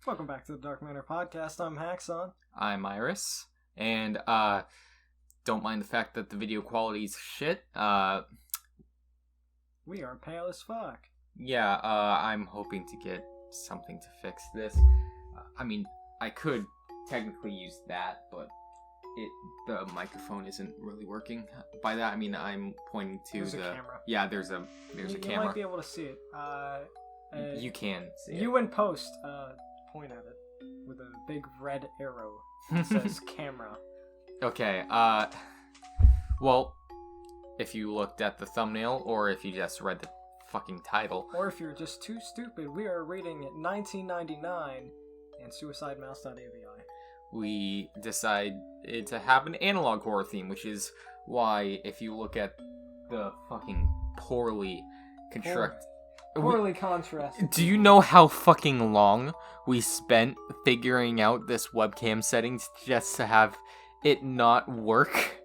Welcome back to the Dark Manor podcast. I'm Haxon. I'm Iris, and don't mind the fact that the video quality is shit. We are pale as fuck. Yeah, I'm hoping to get something to fix this. I could technically use that, but the microphone isn't really working. By that, I mean I'm pointing to there's a camera. Yeah, there's a you camera. You might be able to see it. You can see it. You in post, point at it with a big red arrow that says camera. Okay, well, if you looked at the thumbnail, or if you just read the fucking title. Or if you're just too stupid, we are reading 1999 and Suicidemouse.avi. We decided to have an analog horror theme, which is why, if you look at the fucking poorly constructed... Poorly contrasted. Do you know how fucking long we spent figuring out this webcam settings just to have it not work?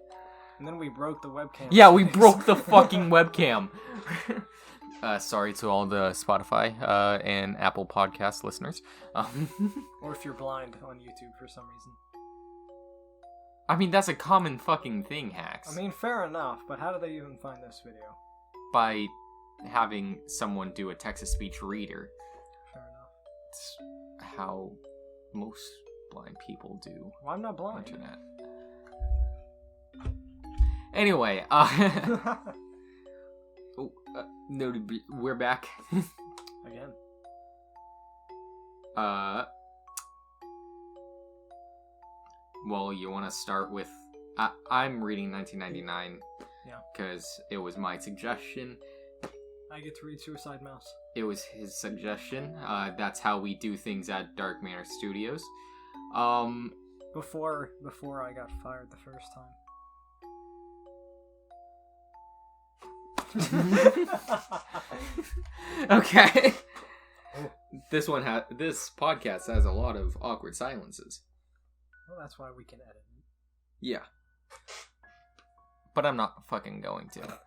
And then we broke the webcam. Yeah, we broke the fucking webcam. Sorry to all the Spotify and Apple Podcast listeners. Or if you're blind on YouTube for some reason. I mean, that's a common fucking thing, Hacks. I mean, fair enough, but how do they even find this video? By having someone do a text-to-speech reader. Fair enough. It's how most blind people do. Well, I'm not blind. Internet. Anyway, we're back. Again. Well, you want to start with... I'm reading 1999. Yeah. Because it was my suggestion. I get to read Suicide Mouse. It was his suggestion. That's how we do things at Dark Manor Studios. Before I got fired the first time. Okay. This podcast has a lot of awkward silences. Well, that's why we can edit. Yeah. But I'm not fucking going to.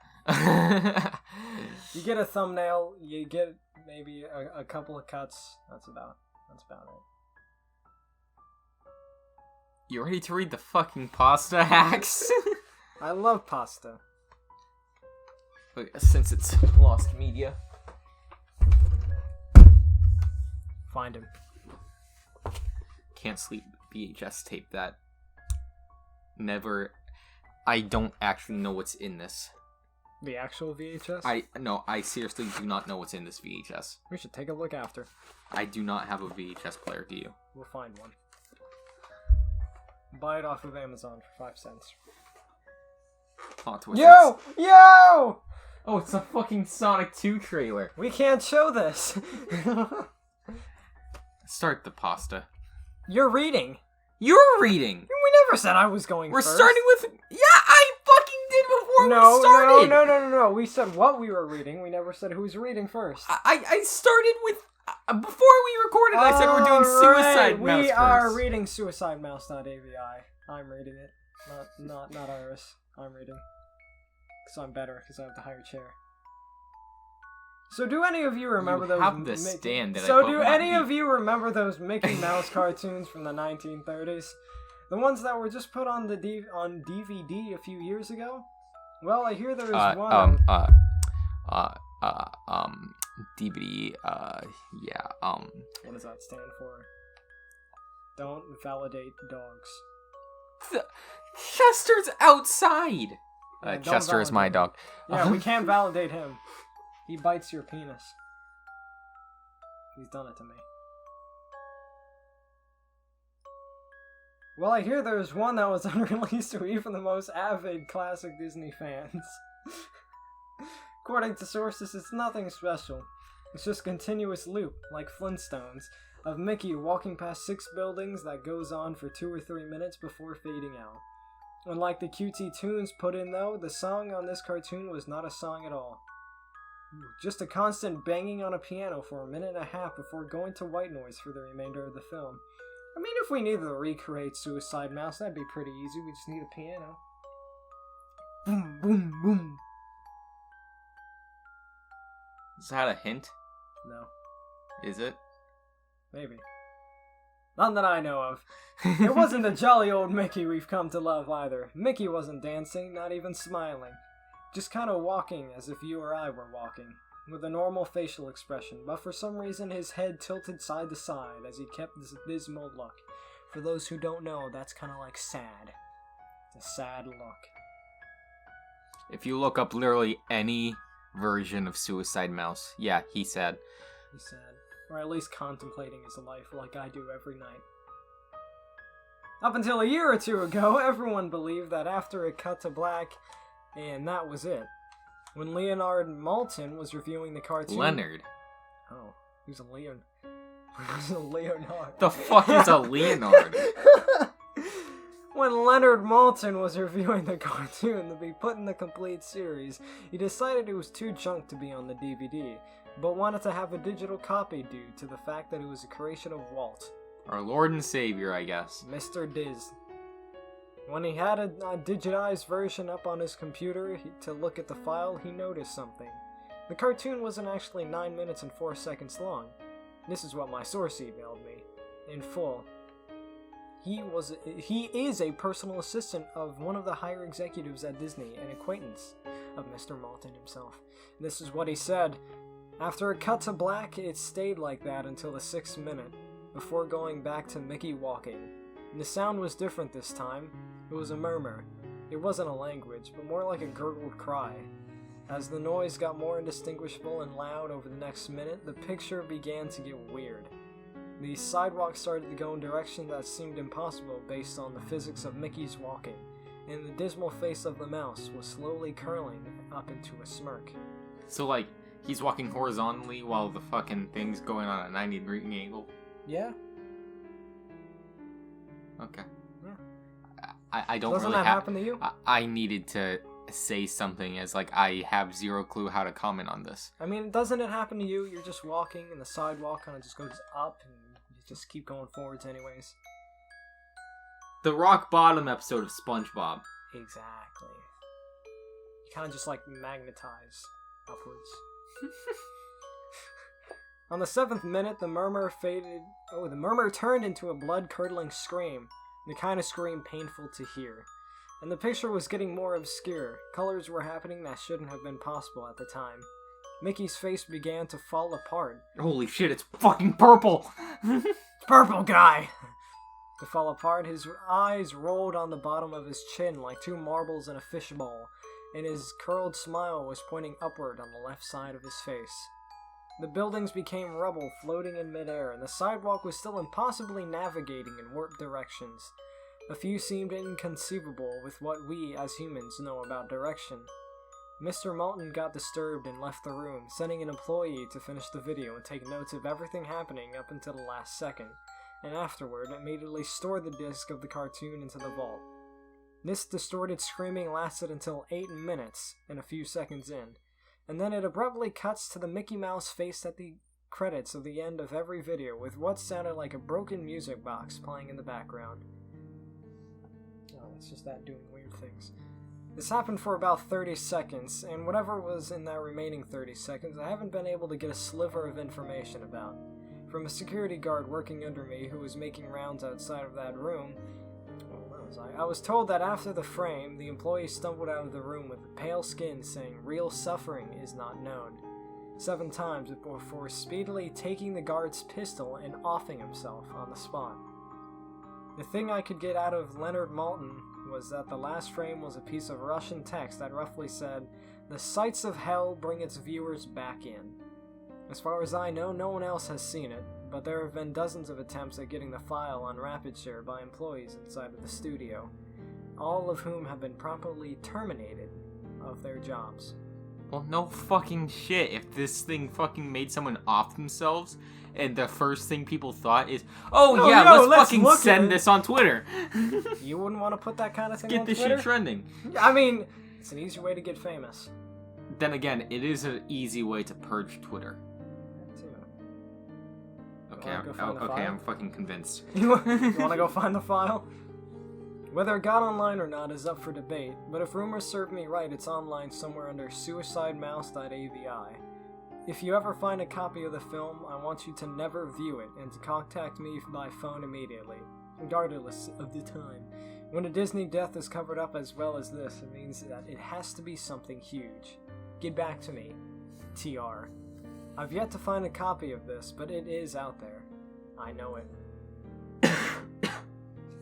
You get a thumbnail, you get maybe a couple of cuts. That's about it. You ready to read the fucking pasta hacks? I love pasta. Since it's lost media. Find him. Can't sleep VHS tape that. Never. I don't actually know what's in this. The actual VHS? I seriously do not know what's in this VHS. We should take a look after. I do not have a VHS player, do you? We'll find one. Buy it off of Amazon for 5 cents. Plot twist. Yo! Yo! Oh, it's a fucking Sonic 2 trailer. We can't show this. Start the pasta. You're reading. You're reading. We never said I was going We're first. starting with... Yeah, I fucking did before we started. No. We said what we were reading. We never said who's reading first. I started with... before we recorded, I said we're doing Suicide Mouse We first. are reading Suicidemouse.avi. I'm reading it. Not Iris. I'm reading. Because I'm better, because I have the higher chair. So do any of you remember those... have the stand that I So put do on any the- of you remember those Mickey Mouse cartoons from the 1930s? The ones that were just put on on DVD a few years ago? Well, I hear there is one... DVD, yeah, What does that stand for? Don't validate dogs. Chester's outside! Don't Chester is my validate dog. Yeah, we can't validate him. He bites your penis. He's done it to me. Well, I hear there's one that was unreleased to even the most avid classic Disney fans. According to sources, it's nothing special. It's just a continuous loop, like Flintstones, of Mickey walking past 6 buildings that goes on for 2 or 3 minutes before fading out. Unlike the QT tunes put in though, the song on this cartoon was not a song at all. Just a constant banging on a piano for 1.5 minutes before going to white noise for the remainder of the film. I mean, if we needed to recreate Suicide Mouse, that'd be pretty easy. We just need a piano. Boom, boom, boom. Is that a hint? No. Is it? Maybe. None that I know of. It wasn't the jolly old Mickey we've come to love either. Mickey wasn't dancing, not even smiling. Just kind of walking as if you or I were walking, with a normal facial expression, but for some reason his head tilted side to side as he kept this dismal look. For those who don't know, that's kind of like sad. It's a sad look. If you look up literally any version of Suicide Mouse, yeah, he's sad. He's sad. Or at least contemplating his life like I do every night. Up until a year or two ago, everyone believed that after it cut to black, and that was it. When Leonard Maltin was reviewing the cartoon... Leonard? Oh, who's a Leon? Who's a Leonard? The fuck is a Leonard? When Leonard Maltin was reviewing the cartoon to be put in the complete series, he decided it was too junk to be on the DVD, but wanted to have a digital copy due to the fact that it was a creation of Walt. Our Lord and Savior, I guess. Mr. Diz. When he had a digitized version up on his computer to look at the file, he noticed something. The cartoon wasn't actually 9 minutes and 4 seconds long. This is what my source emailed me. In full. He is a personal assistant of one of the higher executives at Disney, an acquaintance of Mr. Maltin himself. This is what he said. After it cut to black, it stayed like that until the 6th minute, before going back to Mickey walking. And the sound was different this time. It was a murmur. It wasn't a language, but more like a gurgled cry. As the noise got more indistinguishable and loud over the next minute, the picture began to get weird. The sidewalk started to go in directions that seemed impossible based on the physics of Mickey's walking, and the dismal face of the mouse was slowly curling up into a smirk. So, like, he's walking horizontally while the fucking thing's going on a 90-degree angle? Yeah. Okay. Yeah. I don't Doesn't really that happen to you? I needed to say something as, like, I have zero clue how to comment on this. I mean, doesn't it happen to you? You're just walking and the sidewalk kind of just goes up and you just keep going forwards anyways. The rock bottom episode of SpongeBob. Exactly. You kind of just like magnetize upwards. On the 7th minute, the murmur faded. Oh, the murmur turned into a blood-curdling scream. The kind of scream painful to hear. And the picture was getting more obscure. Colors were happening that shouldn't have been possible at the time. Mickey's face began to fall apart. Holy shit, it's fucking purple! Purple guy! To fall apart, his eyes rolled on the bottom of his chin like two marbles in a fishbowl, and his curled smile was pointing upward on the left side of his face. The buildings became rubble floating in midair, and the sidewalk was still impossibly navigating in warped directions. A few seemed inconceivable with what we, as humans, know about direction. Mr. Maltin got disturbed and left the room, sending an employee to finish the video and take notes of everything happening up until the last second, and afterward immediately stored the disc of the cartoon into the vault. This distorted screaming lasted until 8 minutes and a few seconds in, and then it abruptly cuts to the Mickey Mouse face at the credits of the end of every video with what sounded like a broken music box playing in the background. Oh, it's just that doing weird things. This happened for about 30 seconds, and whatever was in that remaining 30 seconds, I haven't been able to get a sliver of information about. From a security guard working under me who was making rounds outside of that room, I was told that after the frame, the employee stumbled out of the room with pale skin saying, "Real suffering is not known," 7 times before speedily taking the guard's pistol and offing himself on the spot. The thing I could get out of Leonard Maltin was that the last frame was a piece of Russian text that roughly said, "The sights of hell bring its viewers back in." As far as I know, no one else has seen it, but there have been dozens of attempts at getting the file on RapidShare by employees inside of the studio, all of whom have been promptly terminated of their jobs. Well, no fucking shit. If this thing fucking made someone off themselves, and the first thing people thought is, oh yeah, let's fucking send this on Twitter. You wouldn't want to put that kind of thing on on Twitter? Get this shit trending. I mean, it's an easy way to get famous. Then again, it is an easy way to purge Twitter. Okay, I'm fucking convinced. You want to go find the file? Whether it got online or not is up for debate, but if rumors serve me right, it's online somewhere under Suicidemouse.avi. If you ever find a copy of the film, I want you to never view it and to contact me by phone immediately, regardless of the time. When a Disney death is covered up as well as this, it means that it has to be something huge. Get back to me, TR. I've yet to find a copy of this, but it is out there. I know it.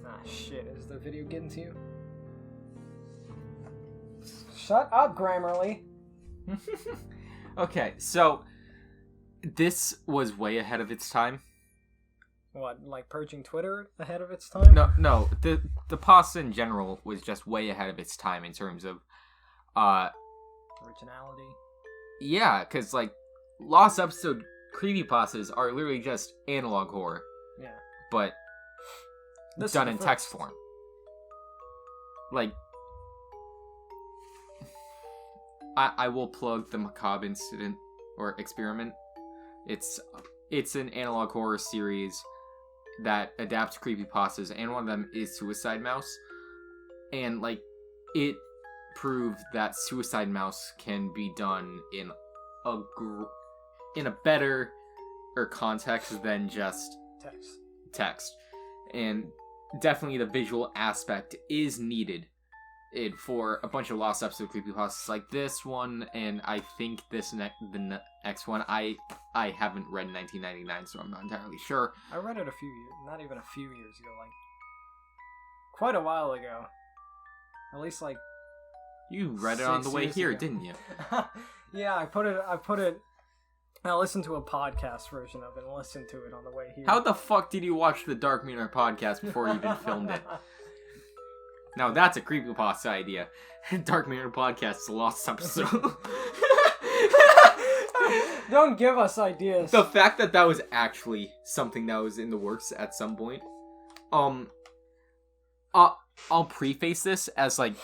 Ah, shit, is the video getting to you? Shut up, Grammarly! Okay, so this was way ahead of its time. What, like purging Twitter ahead of its time? No, the pasta in general was just way ahead of its time in terms of originality. Yeah, because like Lost Episode creepypastas are literally just analog horror. Yeah. But this done in text form. Like, I will plug the Macabre Incident or Experiment. It's an analog horror series that adapts creepypastas, and one of them is Suicide Mouse. And like, it proved that Suicide Mouse can be done in a better context than just text. And definitely the visual aspect is needed for a bunch of Lost Episode creepypastas like this one, and I think the next one. I haven't read 1999, so I'm not entirely sure. I read it not even a few years ago, like quite a while ago. At least like you read it on the way here, didn't you? Yeah, I listened to a podcast version of it and listened to it on the way here. How the fuck did you watch the Dark Manor podcast before you even filmed it? Now that's a creepypasta idea. Dark Manor podcast is a Lost Episode. Don't give us ideas. The fact that was actually something that was in the works at some point. I'll preface this as like,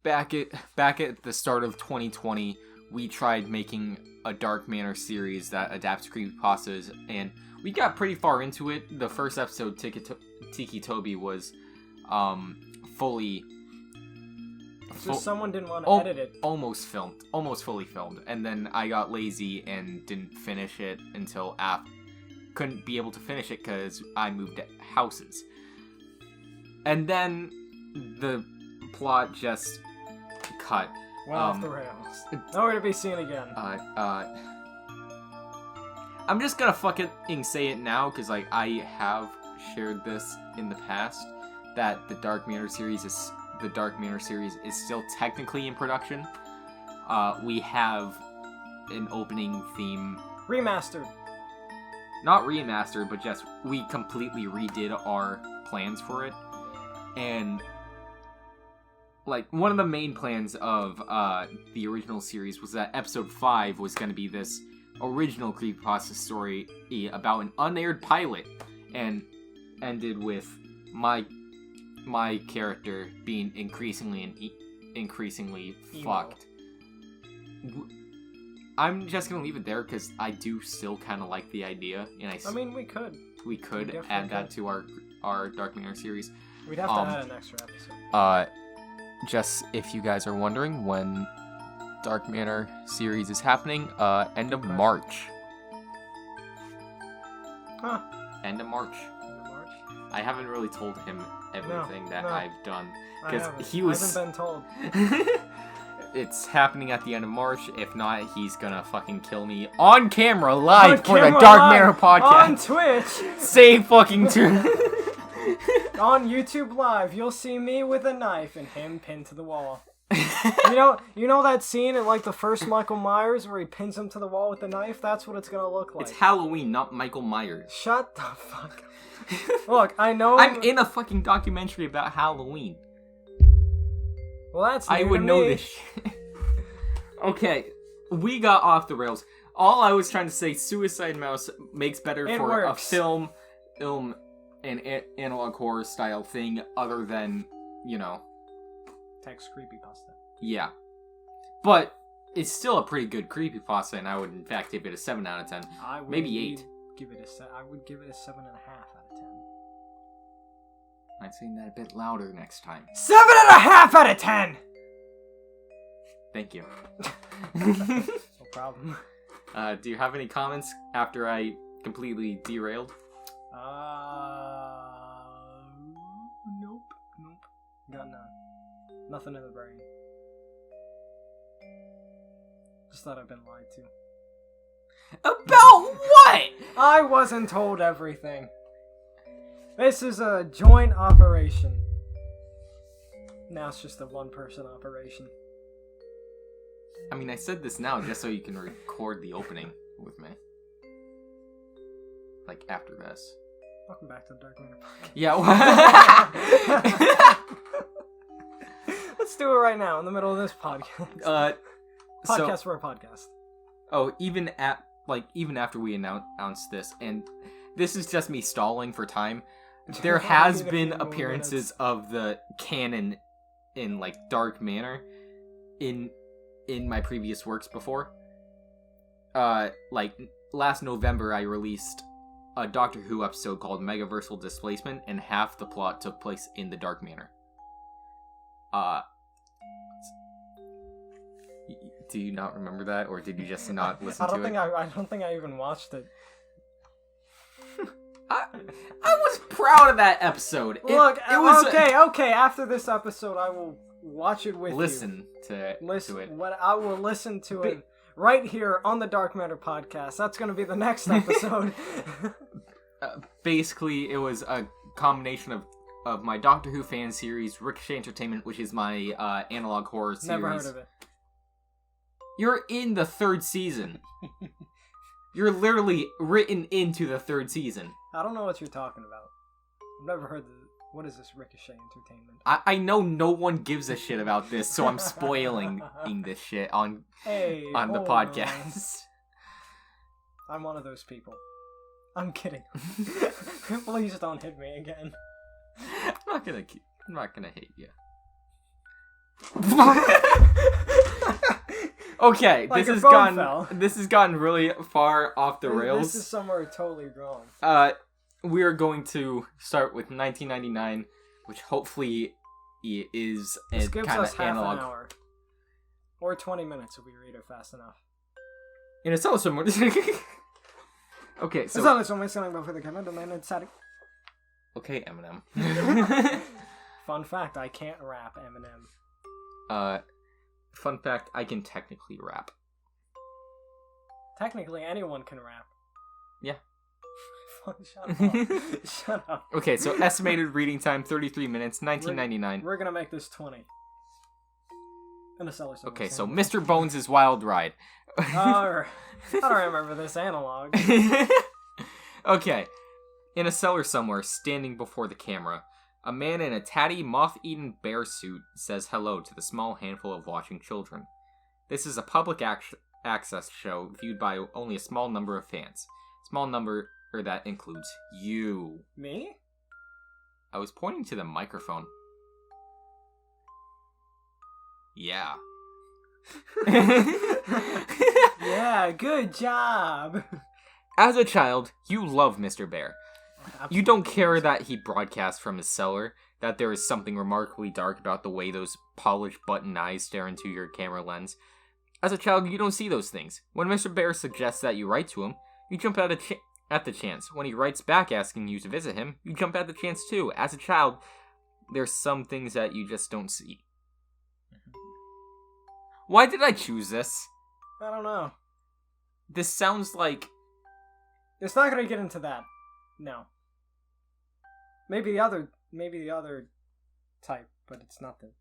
back at the start of 2020, we tried making a Dark Manor series that adapts creepypastas, and we got pretty far into it. The first episode, Tiki Toby, was fully... Just someone didn't want to edit it. Almost fully filmed. And then I got lazy and didn't finish it until couldn't be able to finish it because I moved houses. And then the plot just cut. Went off the rails. Nowhere to be seen again. I'm just gonna fucking say it now, because like I have shared this in the past, that the Dark Manor series is still technically in production. We have an opening theme. Remastered. Not remastered, but just we completely redid our plans for it. And like, one of the main plans of the original series was that episode 5 was going to be this original creepypasta story about an unaired pilot, and ended with my character being increasingly fucked. I'm just gonna leave it there because I do still kind of like the idea, and I mean we could add that to our Dark Manor series. We'd have to add an extra episode. Just if you guys are wondering when Dark Manor series is happening, end of March. Huh. End of March. I haven't really told him everything that I've done, because he hasn't been told. It's happening at the end of March. If not, he's gonna fucking kill me on camera live for the Dark Manor podcast on Twitch. Say fucking true. On YouTube Live, you'll see me with a knife and him pinned to the wall. You know that scene in like the first Michael Myers where he pins him to the wall with the knife? That's what it's gonna look like. It's Halloween, not Michael Myers. Shut the fuck up. Look, I know I'm in a fucking documentary about Halloween. Well, that's new I would to know me. this shit. Okay, we got off the rails. All I was trying to say, Suicide Mouse makes better It for works. a film, an analog horror style thing, other than, Text creepypasta. Yeah. But it's still a pretty good creepypasta, and I would in fact give it a 7 out of 10. Maybe 8. I would give it a 7.5 out of 10. I'd say that a bit louder next time. 7.5 out of 10! Thank you. No problem. Do you have any comments after I completely derailed? Nope. Got none. Nothing in the brain. Just thought I've been lied to. About what? I wasn't told everything. This is a joint operation. Now it's just a one-person operation. I mean, I said this now just so you can record the opening with me. Like, after this. Welcome back to the Dark Manor Podcast. Yeah. Let's do it right now, in the middle of this podcast. Podcast for a podcast. Oh, even after we announced this, and this is just me stalling for time, there has been appearances of the canon in, like, Dark Manor in my previous works before. Like, last November I released a Doctor Who episode called Megaversal Displacement, and half the plot took place in the Dark Manor. Do you not remember that, or did you just not listen to it? I don't think I even watched it. I was proud of that episode. It was okay. After this episode, I will watch it with you. Listen to it. I will listen to it right here on the Dark Matter podcast. That's going to be the next episode. Basically, it was a combination of my Doctor Who fan series, Ricochet Entertainment, which is my analog horror series. Never heard of it. You're in the 3rd season. You're literally written into the 3rd season. I don't know what you're talking about. I've never heard what is this Ricochet Entertainment? I know no one gives a shit about this, so I'm spoiling this shit on the podcast. I'm one of those people. I'm kidding. Please don't hit me again. I'm not gonna hit you. Okay, like this has gotten really far off the rails. This is somewhere totally wrong. We are going to start with 1999, which hopefully is a kind of analog. An hour. Or 20 minutes if we read it fast enough. And it's also more. Okay, so. Okay, Eminem. Fun fact: I can't rap Eminem. Fun fact: I can technically rap. Technically, anyone can rap. Yeah. Shut up. Okay, so estimated reading time 33 minutes, 1999. We're gonna make this 20. In a cellar somewhere. Okay, so Mr. Bones' Wild Ride. I don't remember this analog. Okay. In a cellar somewhere, standing before the camera, a man in a tatty, moth-eaten bear suit says hello to the small handful of watching children. This is a public access show viewed by only a small number of fans. Small number that includes you. Me? I was pointing to the microphone. Yeah. Yeah, good job. As a child, you love Mr. Bear. Absolutely. You don't care that he broadcasts from his cellar, that there is something remarkably dark about the way those polished button eyes stare into your camera lens. As a child, you don't see those things. When Mr. Bear suggests that you write to him, you jump at the chance. When he writes back asking you to visit him, you jump at the chance too. As a child, there's some things that you just don't see. Why did I choose this? I don't know. This sounds like... It's not gonna get into that. No. Maybe the other type, but it's nothing.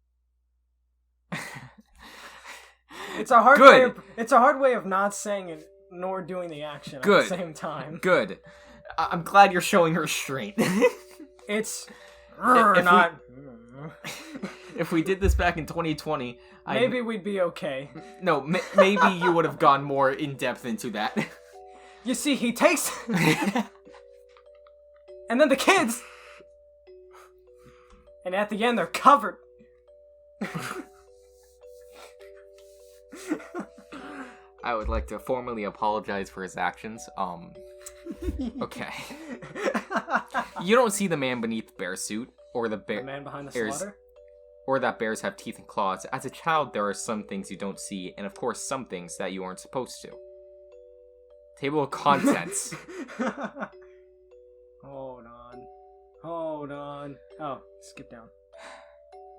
It's a hard way of not saying it nor doing the action at the same time. Good. I'm glad you're showing restraint. It's if we did this back in 2020, maybe we'd be okay. No, maybe you would have gone more in depth into that. You see, he takes and then the kids, and at the end they're covered. I would like to formally apologize for his actions. Okay. You don't see the man beneath the bear suit, or the man behind the slaughter, or that bears have teeth and claws. As a child, there are some things you don't see, and of course some things that you aren't supposed to. Table of contents. Hold on. Oh, skip down.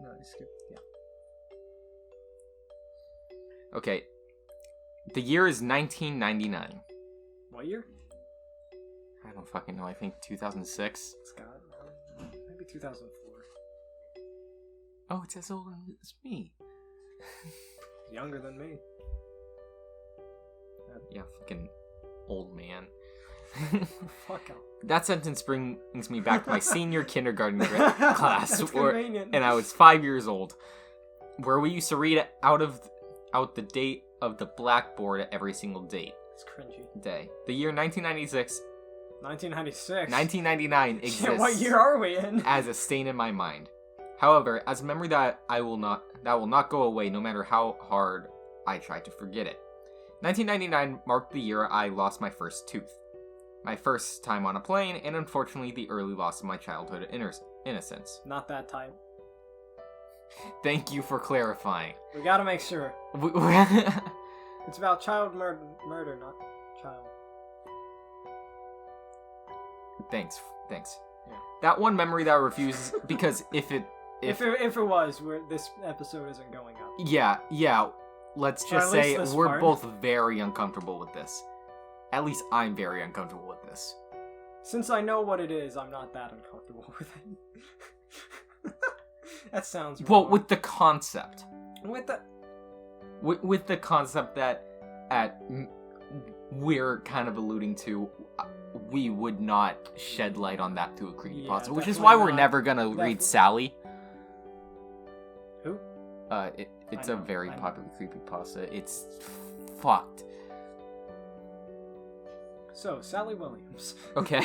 No, skip. Yeah. Okay. The year is 1999. What year? I don't fucking know. I think 2006. Scott, maybe 2004. Oh, it's as old as me. Younger than me. Yeah, fucking old man. Fuck out. That sentence brings me back to my senior kindergarten class, convenient. and I was 5 years old, where we used to read out the date of the blackboard every single date. It's cringy. Day. The year 1996. 1996. 1999 exists. Yeah, what year are we in? As a stain in my mind. However, as a memory that will not go away no matter how hard I try to forget it. 1999 marked the year I lost my first tooth. My first time on a plane, and unfortunately the early loss of my childhood innocence. Not that type. Thank you for clarifying. We gotta make sure. It's about child murder, not child. Thanks. Yeah. That one memory that refuses, because if it was, this episode isn't going up. Yeah. Let's just say we're part. both very uncomfortable with this. At least I'm very uncomfortable with this. Since I know what it is, I'm not that uncomfortable with it. That sounds wrong. Well, with the concept. With the concept that we're kind of alluding to, we would not shed light on that through a creepypasta, which is why we're never gonna read Sally. Who? It's a very popular creepypasta. It's fucked. So, Sally Williams. Okay.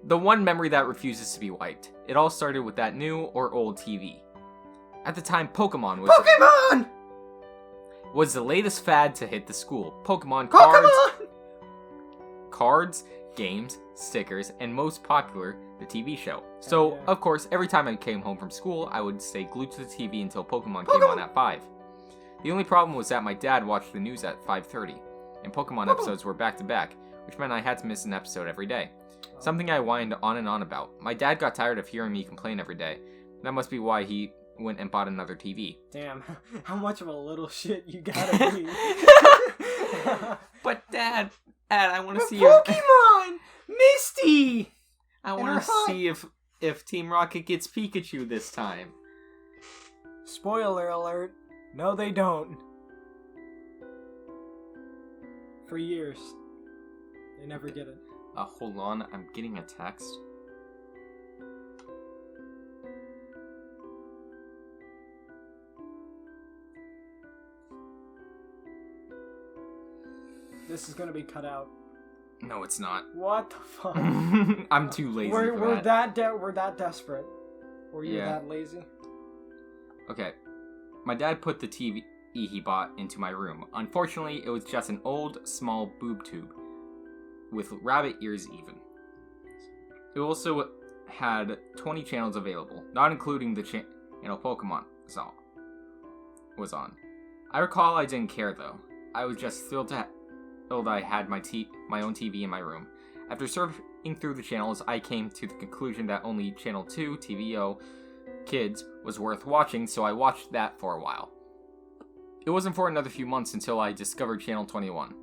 The one memory that refuses to be wiped. It all started with that new or old TV. At the time, Pokemon was the latest fad to hit the school. Pokemon cards, games, stickers, and most popular, the TV show. So, of course, every time I came home from school, I would stay glued to the TV until Pokemon came on at 5. The only problem was that my dad watched the news at 5:30, and Pokemon episodes were back to back, which meant I had to miss an episode every day. Something I whined on and on about. My dad got tired of hearing me complain every day. That must be why he went and bought another TV. Damn, how much of a little shit you gotta be. But Dad, I want to see Pokemon! Misty! I want to see if Team Rocket gets Pikachu this time. Spoiler alert. No, they don't. For years. They never get it. Hold on, I'm getting a text. This is gonna be cut out. No, it's not. What the fuck? I'm too lazy for that. We're that desperate. Were you that lazy? Okay. My dad put the TV he bought into my room. Unfortunately, it was just an old, small boob tube. With rabbit ears even. It also had 20 channels available, not including the channel Pokemon was on. I recall I didn't care though. I was just thrilled I had my own TV in my room. After surfing through the channels, I came to the conclusion that only Channel 2, TVO, Kids, was worth watching, so I watched that for a while. It wasn't for another few months until I discovered Channel 21.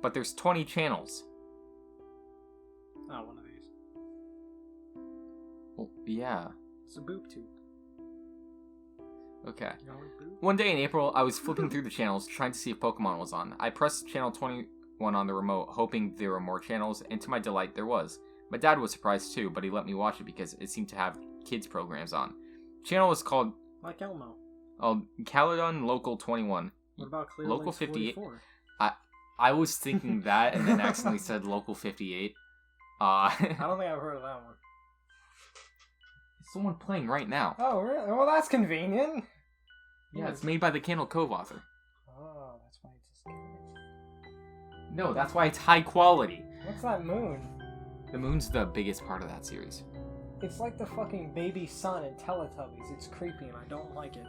But there's 20 channels. Not one of these. Well, yeah. It's a boob tube. Okay. One day in April, I was flipping through the channels, trying to see if Pokemon was on. I pressed Channel 21 on the remote, hoping there were more channels, and to my delight, there was. My dad was surprised too, but he let me watch it because it seemed to have kids programs on. The channel was called... Like Elmo. Caledon Local 21. What about Clear Local Links 58? 44? I was thinking that, and then accidentally said Local 58. I don't think I've heard of that one. It's the one playing right now. Oh, really? Well, that's convenient. Yeah, it's made by the Candle Cove author. Oh, that's why it's No, that's why it's high quality. What's that moon? The moon's the biggest part of that series. It's like the fucking baby sun in Teletubbies. It's creepy and I don't like it.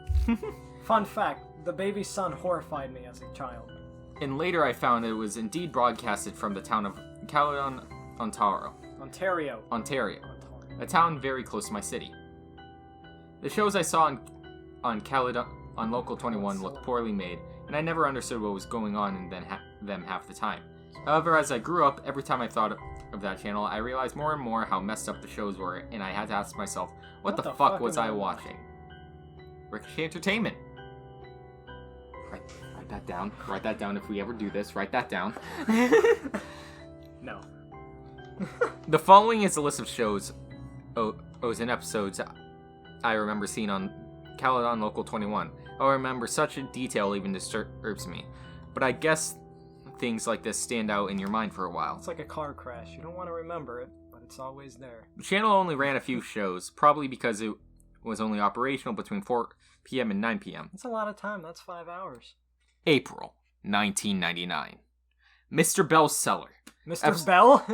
Fun fact, the baby sun horrified me as a child. And later I found it was indeed broadcasted from the town of Caledon, Ontario, a town very close to my city. The shows I saw on Caledon on Local 21 looked poorly made, and I never understood what was going on in them half the time. However, as I grew up, every time I thought of that channel, I realized more and more how messed up the shows were, and I had to ask myself, what the fuck was I watching? Ricochet Entertainment. Write that down. Write that down if we ever do this. Write that down. No. The following is a list of shows, and episodes I remember seeing on Caledon Local 21. I remember such a detail even disturbs me. But I guess things like this stand out in your mind for a while. It's like a car crash. You don't want to remember it, but it's always there. The channel only ran a few shows, probably because it was only operational between 4 p.m. and 9 p.m. That's a lot of time. That's 5 hours. April 1999. Mr. Bell's Cellar. Mr. Bell?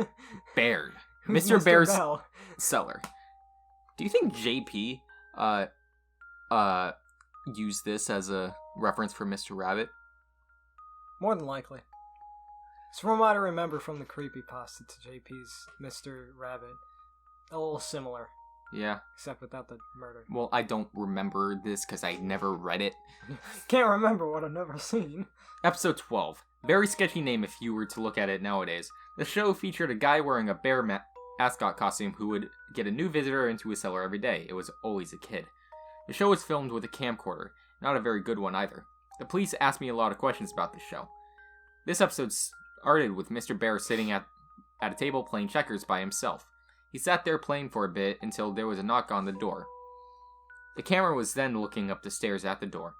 Baird. Mr. Bear's Bell? Cellar. Do you think JP used this as a reference for Mr. Rabbit? More than likely. It's from what I remember from the creepypasta to JP's Mr. Rabbit. A little similar. Yeah. Except without the murder. Well, I don't remember this because I never read it. Can't remember what I've never seen. Episode 12. Very sketchy name if you were to look at it nowadays. The show featured a guy wearing a bear mascot costume who would get a new visitor into his cellar every day. It was always a kid. The show was filmed with a camcorder. Not a very good one either. The police asked me a lot of questions about this show. This episode started with Mr. Bear sitting at a table playing checkers by himself. He sat there playing for a bit until there was a knock on the door. The camera was then looking up the stairs at the door,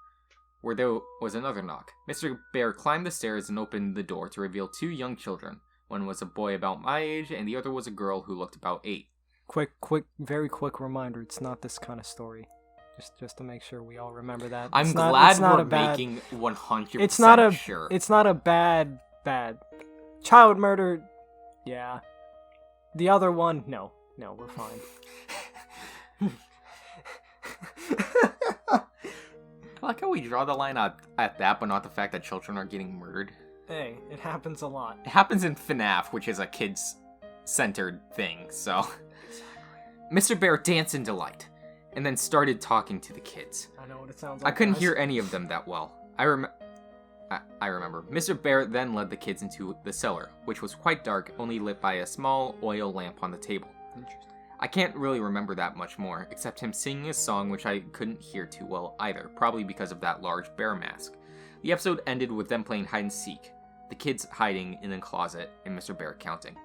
where there was another knock. Mr. Bear climbed the stairs and opened the door to reveal 2 young children. One was a boy about my age, and the other was a girl who looked about 8. Very quick reminder, it's not this kind of story. Just to make sure we all remember that. I'm glad we're making 100% sure. It's not a bad. Child murder, yeah. The other one, no, we're fine. I like how we draw the line at that, but not the fact that children are getting murdered. Hey, it happens a lot. It happens in FNAF, which is a kids-centered thing, so... Mr. Bear danced in delight, and then started talking to the kids. I know what it sounds like. I couldn't hear any of them that well. I remember. Mr. Bear then led the kids into the cellar, which was quite dark, only lit by a small oil lamp on the table. Interesting. I can't really remember that much more, except him singing a song which I couldn't hear too well either, probably because of that large bear mask. The episode ended with them playing hide and seek, the kids hiding in a closet, and Mr. Bear counting.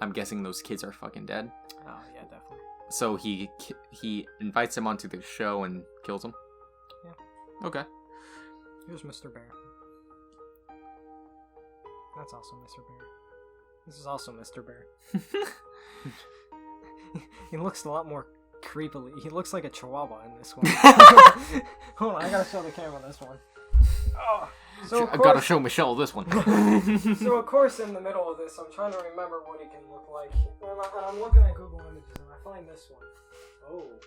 I'm guessing those kids are fucking dead. Oh, yeah, definitely. So he invites them onto the show and kills them? Yeah. Okay. Here's Mr. Bear. That's also Mr. Bear. This is also Mr. Bear. He looks a lot more creepily. He looks like a chihuahua in this one. Hold on, I gotta show the camera this one. Oh, so I gotta show Michelle this one. So of course in the middle of this, I'm trying to remember what he can look like. And I'm looking at Google Images and I find this one. Oh. What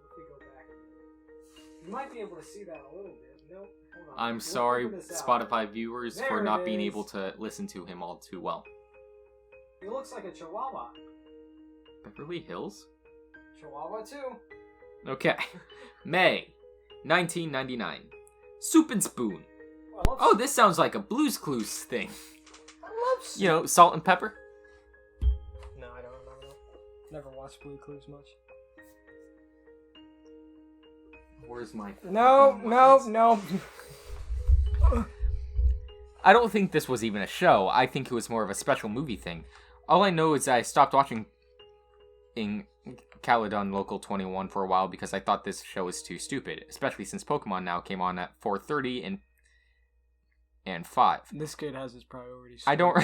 if we go back a minute? You might be able to see that a little bit. Nope. Hold on. I'm sorry, Spotify viewers, for not being able to listen to him all too well. He looks like a chihuahua. Beverly Hills? Chihuahua too. Okay. May 1999. Soup and Spoon. Oh, this sounds like a Blue's Clues thing. I love soup. You know, salt and pepper? No, I don't remember. Never watched Blue Clues much. Where's my... No. I don't think this was even a show. I think it was more of a special movie thing. All I know is that I stopped watching in Caledon Local 21 for a while because I thought this show was too stupid, especially since Pokemon now came on at 4:30 and 5. This kid has his priorities. I don't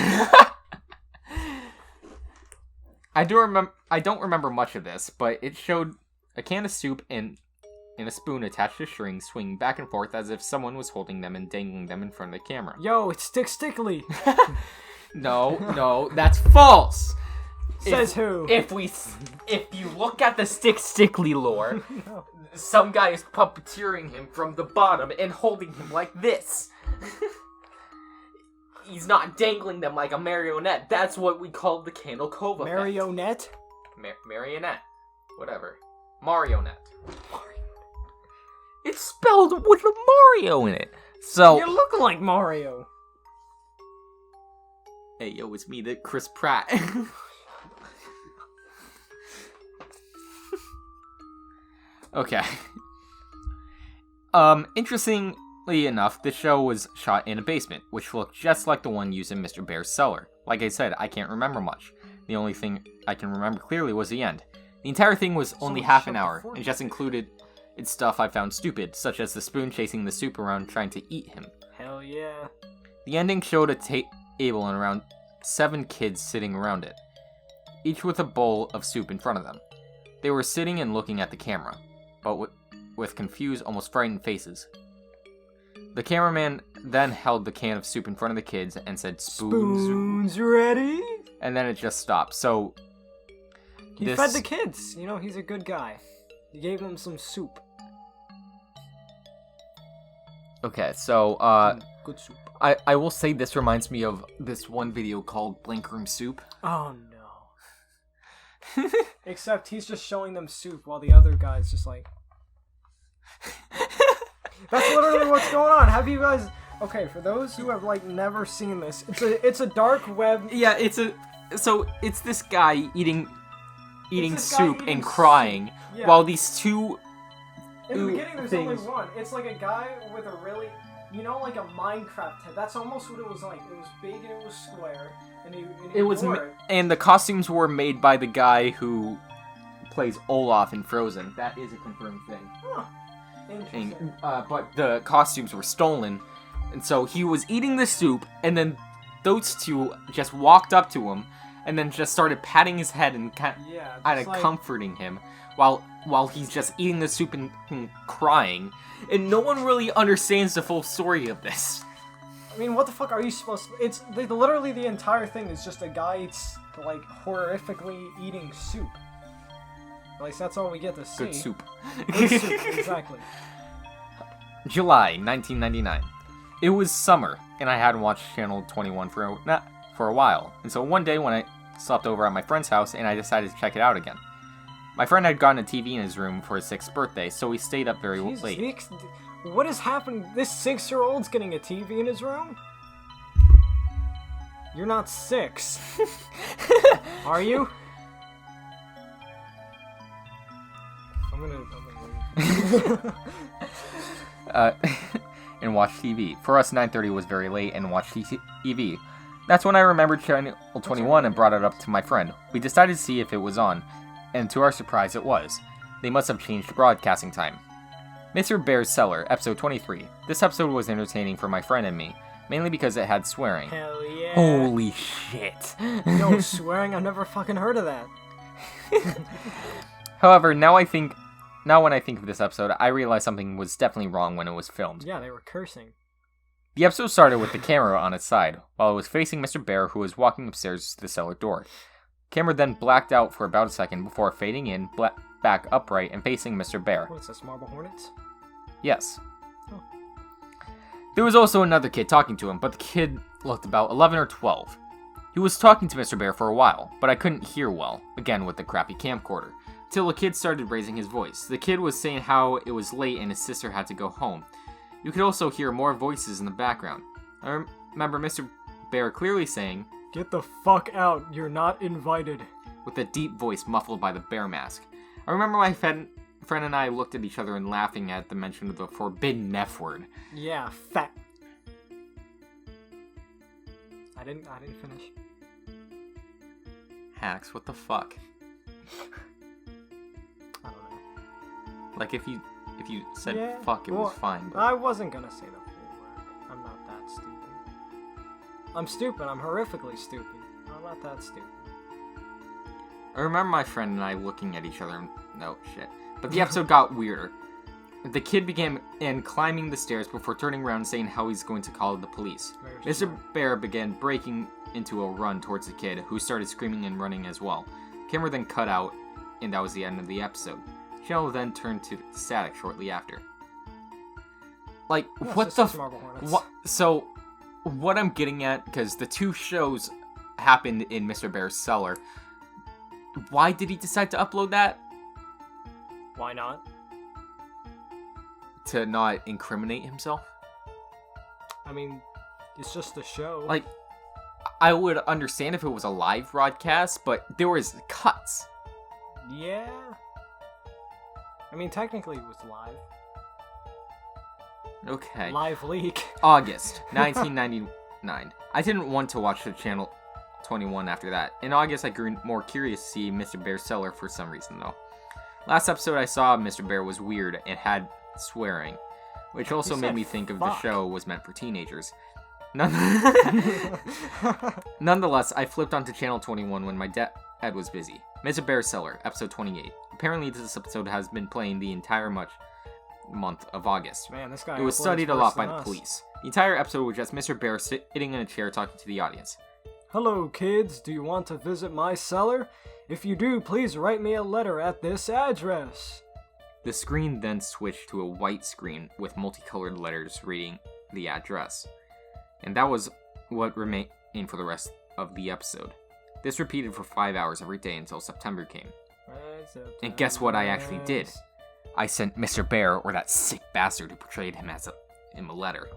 remember much of this, but it showed a can of soup and a spoon attached to string swinging back and forth as if someone was holding them and dangling them in front of the camera. Yo, it's Stickly. No, that's false. Says who? If you look at the Stickly lore, No. some guy is puppeteering him from the bottom and holding him like this. He's not dangling them like a marionette. That's what we call the Candle Cove effect. Marionette? Marionette. Whatever. Marionette. It's spelled with a Mario in it. So. You look like Mario. Hey, yo, it's me, the Chris Pratt. Okay. Interestingly enough, this show was shot in a basement, which looked just like the one used in Mr. Bear's cellar. Like I said, I can't remember much. The only thing I can remember clearly was the end. The entire thing was only half an hour, and just included its stuff I found stupid, such as the spoon chasing the soup around trying to eat him. Hell yeah. The ending showed a table and around 7 kids sitting around it, each with a bowl of soup in front of them. They were sitting and looking at the camera, but with confused, almost frightened faces. The cameraman then held the can of soup in front of the kids and said, "Spoons ready?" And then it just stopped. So He fed the kids. You know, he's a good guy. He gave them some soup. Okay, so Good soup. I will say this reminds me of this one video called Blank Room Soup. Oh no. Except he's just showing them soup while the other guy's just like... That's literally what's going on. Have you guys... Okay, for those who have like never seen this, it's a dark web... Yeah, it's this guy eating soup and crying Yeah. while these two... In the beginning, there's only one. It's like a guy with a really, you know, like a Minecraft head. That's almost what it was like. It was big and it was square, and he wore it. And the costumes were made by the guy who plays Olaf in Frozen. That is a confirmed thing. Huh. Interesting. But the costumes were stolen, and so he was eating the soup, and then those two just walked up to him, and then just started patting his head and kind of comforting him while he's just eating the soup and crying. And no one really understands the full story of this. I mean, what the fuck are you supposed to... It's literally the entire thing is just a guy like horrifically eating soup. At least that's all we get to see. Good soup. Good soup, exactly. July 1999. It was summer, and I hadn't watched Channel 21 for a while. And so one day when I slept over at my friend's house, and I decided to check it out again. My friend had gotten a TV in his room for his 6th birthday, so we stayed up very late. What is happening? This 6-year-old's getting a TV in his room? You're not 6. Are you? I'm gonna leave. And watch TV. For us, 9:30 was very late and watched TV. That's when I remembered Channel 21 and brought it up to my friend. We decided to see if it was on, and to our surprise, it was. They must have changed broadcasting time. Mr. Bear's Cellar, episode 23. This episode was entertaining for my friend and me, mainly because it had swearing. Hell yeah. Holy shit. No swearing? I've never fucking heard of that. However, now when I think of this episode, I realize something was definitely wrong when it was filmed. Yeah, they were cursing. The episode started with the camera on its side, while it was facing Mr. Bear, who was walking upstairs to the cellar door. Camera then blacked out for about a second before fading in, back upright, and facing Mr. Bear. What's this, Marble Hornets? Yes. Oh. There was also another kid talking to him, but the kid looked about 11 or 12. He was talking to Mr. Bear for a while, but I couldn't hear well, again with the crappy camcorder, till a kid started raising his voice. The kid was saying how it was late and his sister had to go home. You could also hear more voices in the background. I remember Mr. Bear clearly saying, "Get the fuck out, you're not invited," with a deep voice muffled by the bear mask. I remember my friend and I looked at each other and laughing at the mention of the forbidden F word. Yeah, fat. I didn't finish. Hacks, what the fuck? I don't know. Like if you said Yeah, fuck, it was fine. But... I wasn't gonna say the full word. I'm not that stupid. I'm stupid. I'm horrifically stupid. I'm not that stupid. I remember my friend and I looking at each other and... No, shit. But the episode got weirder. The kid began climbing the stairs before turning around and saying how he's going to call the police. Mr. Bear began breaking into a run towards the kid, who started screaming and running as well. Camera then cut out, and that was the end of the episode. Channel then turned to static shortly after. Like, Yeah, what it's the... just Marble Hornets. So, what I'm getting at, because the two shows happened in Mr. Bear's cellar, why did he decide to upload that? Why not? To not incriminate himself? I mean, it's just a show. Like, I would understand if it was a live broadcast, but there was cuts. Yeah. I mean, technically it was live. Okay. Live leak. August 1999. I didn't want to watch the Channel 21 after that. In August, I grew more curious to see Mr. Bear's cellar for some reason, though. Last episode I saw, Mr. Bear was weird and had swearing, which also made me think of the show was meant for teenagers. Nonetheless, I flipped onto Channel 21 when my dad was busy. Mr. Bear's cellar, episode 28. Apparently, this episode has been playing the entire month of August. Man, this guy. It was studied a lot by the police. The entire episode was just Mr. Bear sitting in a chair talking to the audience. Hello, kids. Do you want to visit my cellar? If you do, please write me a letter at this address. The screen then switched to a white screen with multicolored letters reading the address. And that was what remained for the rest of the episode. This repeated for 5 hours every day until September came. And guess what I actually did? I sent Mr. Bear, or that sick bastard who portrayed him as him, a letter.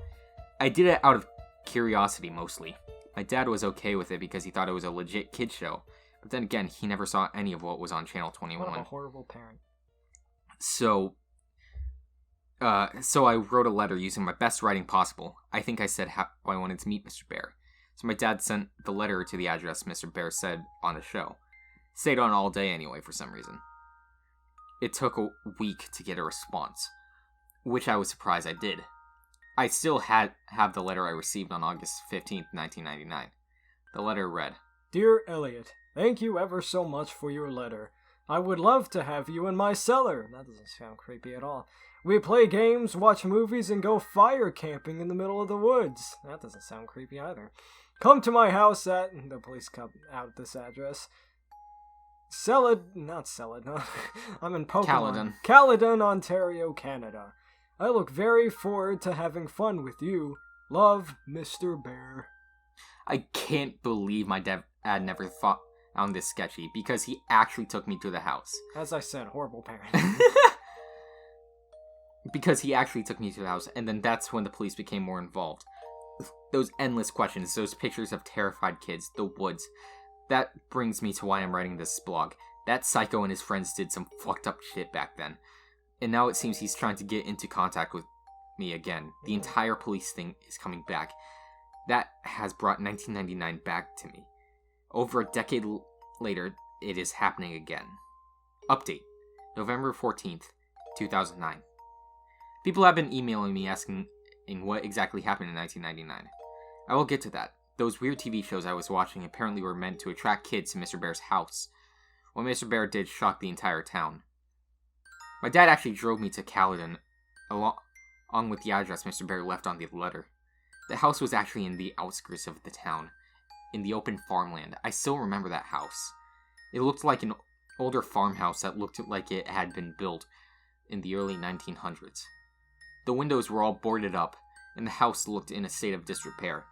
I did it out of curiosity mostly. My dad was okay with it because he thought it was a legit kid show. But then again, he never saw any of what was on Channel 21. What a horrible parent. So I wrote a letter using my best writing possible. I think I said how I wanted to meet Mr. Bear. So my dad sent the letter to the address Mr. Bear said on the show. Stayed on all day anyway for some reason. It took a week to get a response, which I was surprised I did. I still have the letter I received on August 15th, 1999. The letter read, Dear Elliot, thank you ever so much for your letter. I would love to have you in my cellar. That doesn't sound creepy at all. We play games, watch movies, and go fire camping in the middle of the woods. That doesn't sound creepy either. Come to my house at... The police come out this address. Not Celid. I'm in Pokemon. Caledon, Ontario, Canada. I look very forward to having fun with you. Love, Mr. Bear. I can't believe my dad never found this sketchy, because he actually took me to the house. As I said, horrible parent. Because he actually took me to the house, and then that's when the police became more involved. Those endless questions, those pictures of terrified kids, the woods. That brings me to why I'm writing this blog. That psycho and his friends did some fucked up shit back then. And now it seems he's trying to get into contact with me again. The entire police thing is coming back. That has brought 1999 back to me. Over a decade later, it is happening again. Update. November 14th, 2009. People have been emailing me asking what exactly happened in 1999. I will get to that. Those weird TV shows I was watching apparently were meant to attract kids to Mr. Bear's house. What Mr. Bear did shocked the entire town. My dad actually drove me to Caledon, along with the address Mr. Bear left on the letter. The house was actually in the outskirts of the town, in the open farmland. I still remember that house. It looked like an older farmhouse that looked like it had been built in the early 1900s. The windows were all boarded up, and the house looked in a state of disrepair.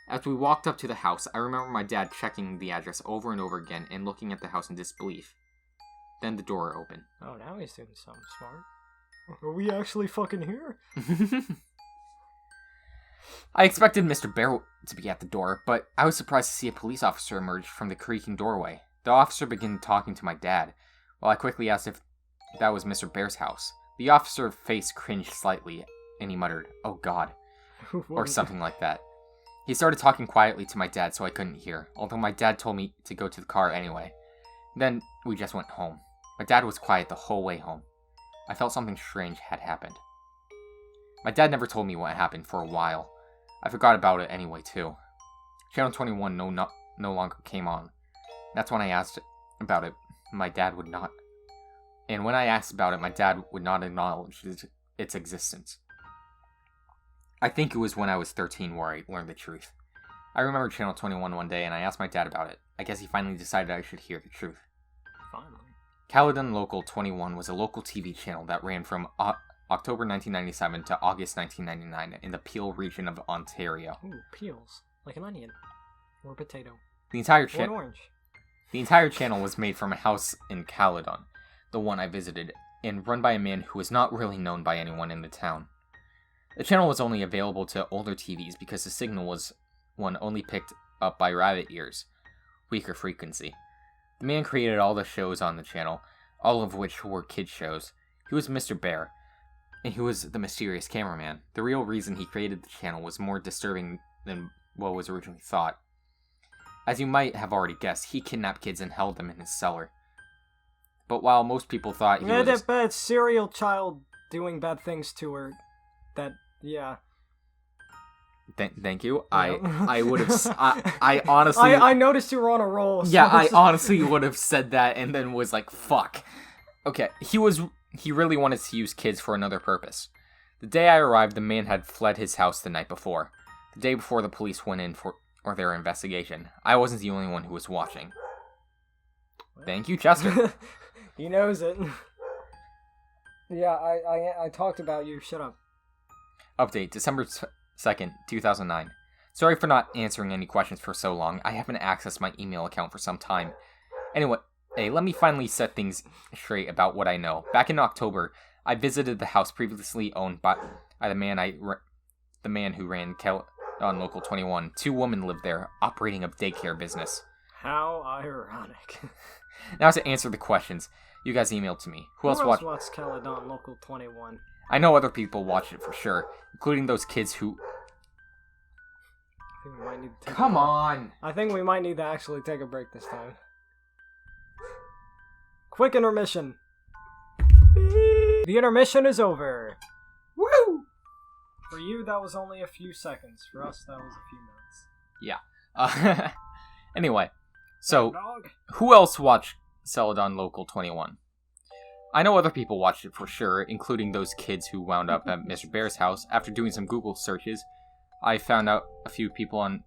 As we walked up to the house, I remember my dad checking the address over and over again and looking at the house in disbelief. Then the door opened. Oh, now he's doing something smart. Are we actually fucking here? I expected Mr. Bear to be at the door, but I was surprised to see a police officer emerge from the creaking doorway. The officer began talking to my dad, while I quickly asked if that was Mr. Bear's house. The officer's face cringed slightly, and he muttered, "Oh God," or something like that. He started talking quietly to my dad so I couldn't hear, although my dad told me to go to the car anyway. Then we just went home. My dad was quiet the whole way home. I felt something strange had happened. My dad never told me what happened for a while. I forgot about it anyway too. Channel 21 no longer came on. That's when I asked about it. My dad would not. And when I asked about it, my dad would not acknowledge its existence. I think it was when I was 13 where I learned the truth. I remember Channel 21 one day and I asked my dad about it. I guess he finally decided I should hear the truth. Finally. Caledon Local 21 was a local TV channel that ran from October 1997 to August 1999 in the Peel region of Ontario. Ooh, peels. Like an onion. Or a potato. The entire Or an orange. The entire channel was made from a house in Caledon, the one I visited, and run by a man who was not really known by anyone in the town. The channel was only available to older TVs because the signal was one only picked up by rabbit ears, weaker frequency. The man created all the shows on the channel, all of which were kids shows. He was Mr. Bear, and he was the mysterious cameraman. The real reason he created the channel was more disturbing than what was originally thought. As you might have already guessed, he kidnapped kids and held them in his cellar. But while most people thought he was... that bad serial child doing bad things to her. That, yeah. Thank you. Yeah. I would have... I honestly... I noticed you were on a roll. So yeah, I honestly would have said that and then was like, fuck. Okay, he really wanted to use kids for another purpose. The day I arrived, the man had fled his house the night before. The day before the police went in for their investigation. I wasn't the only one who was watching. Thank you, Chester. He knows it. Yeah, I talked about you. Shut up. Update, December 2nd, 2009. Sorry for not answering any questions for so long. I haven't accessed my email account for some time. Anyway, let me finally set things straight about what I know. Back in October, I visited the house previously owned by the man who ran on Local 21. 2 women lived there, operating a daycare business. How ironic. Now to answer the questions you guys emailed to me. Who else watched Caledon Local 21? I know other people watched it for sure, including those kids who... I think we might need to Come on! I think we might need to actually take a break this time. Quick intermission. The intermission is over. Woo! For you, that was only a few seconds. For us, that was a few minutes. Yeah. Anyway, so, Dog. who else watched Caledon Local 21? I know other people watched it for sure, including those kids who wound up at Mr. Bear's house. After doing some Google searches, I found out a few people on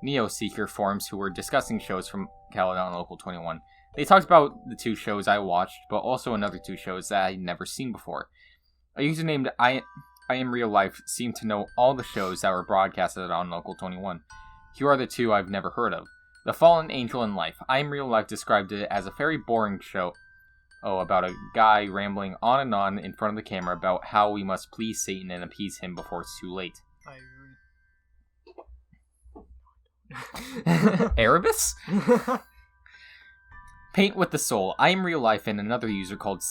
NeoSeeker forums who were discussing shows from Caledon Local 21. They talked about the 2 shows I watched, but also another 2 shows that I'd never seen before. A user named I Am Real Life seemed to know all the shows that were broadcasted on Local 21. Here are the 2 I've never heard of. The Fallen Angel in Life. I Am Real Life described it as a very boring show. About a guy rambling on and on in front of the camera about how we must please Satan and appease him before it's too late. I agree. Erebus? Paint with the Soul. I Am Real Life and another user called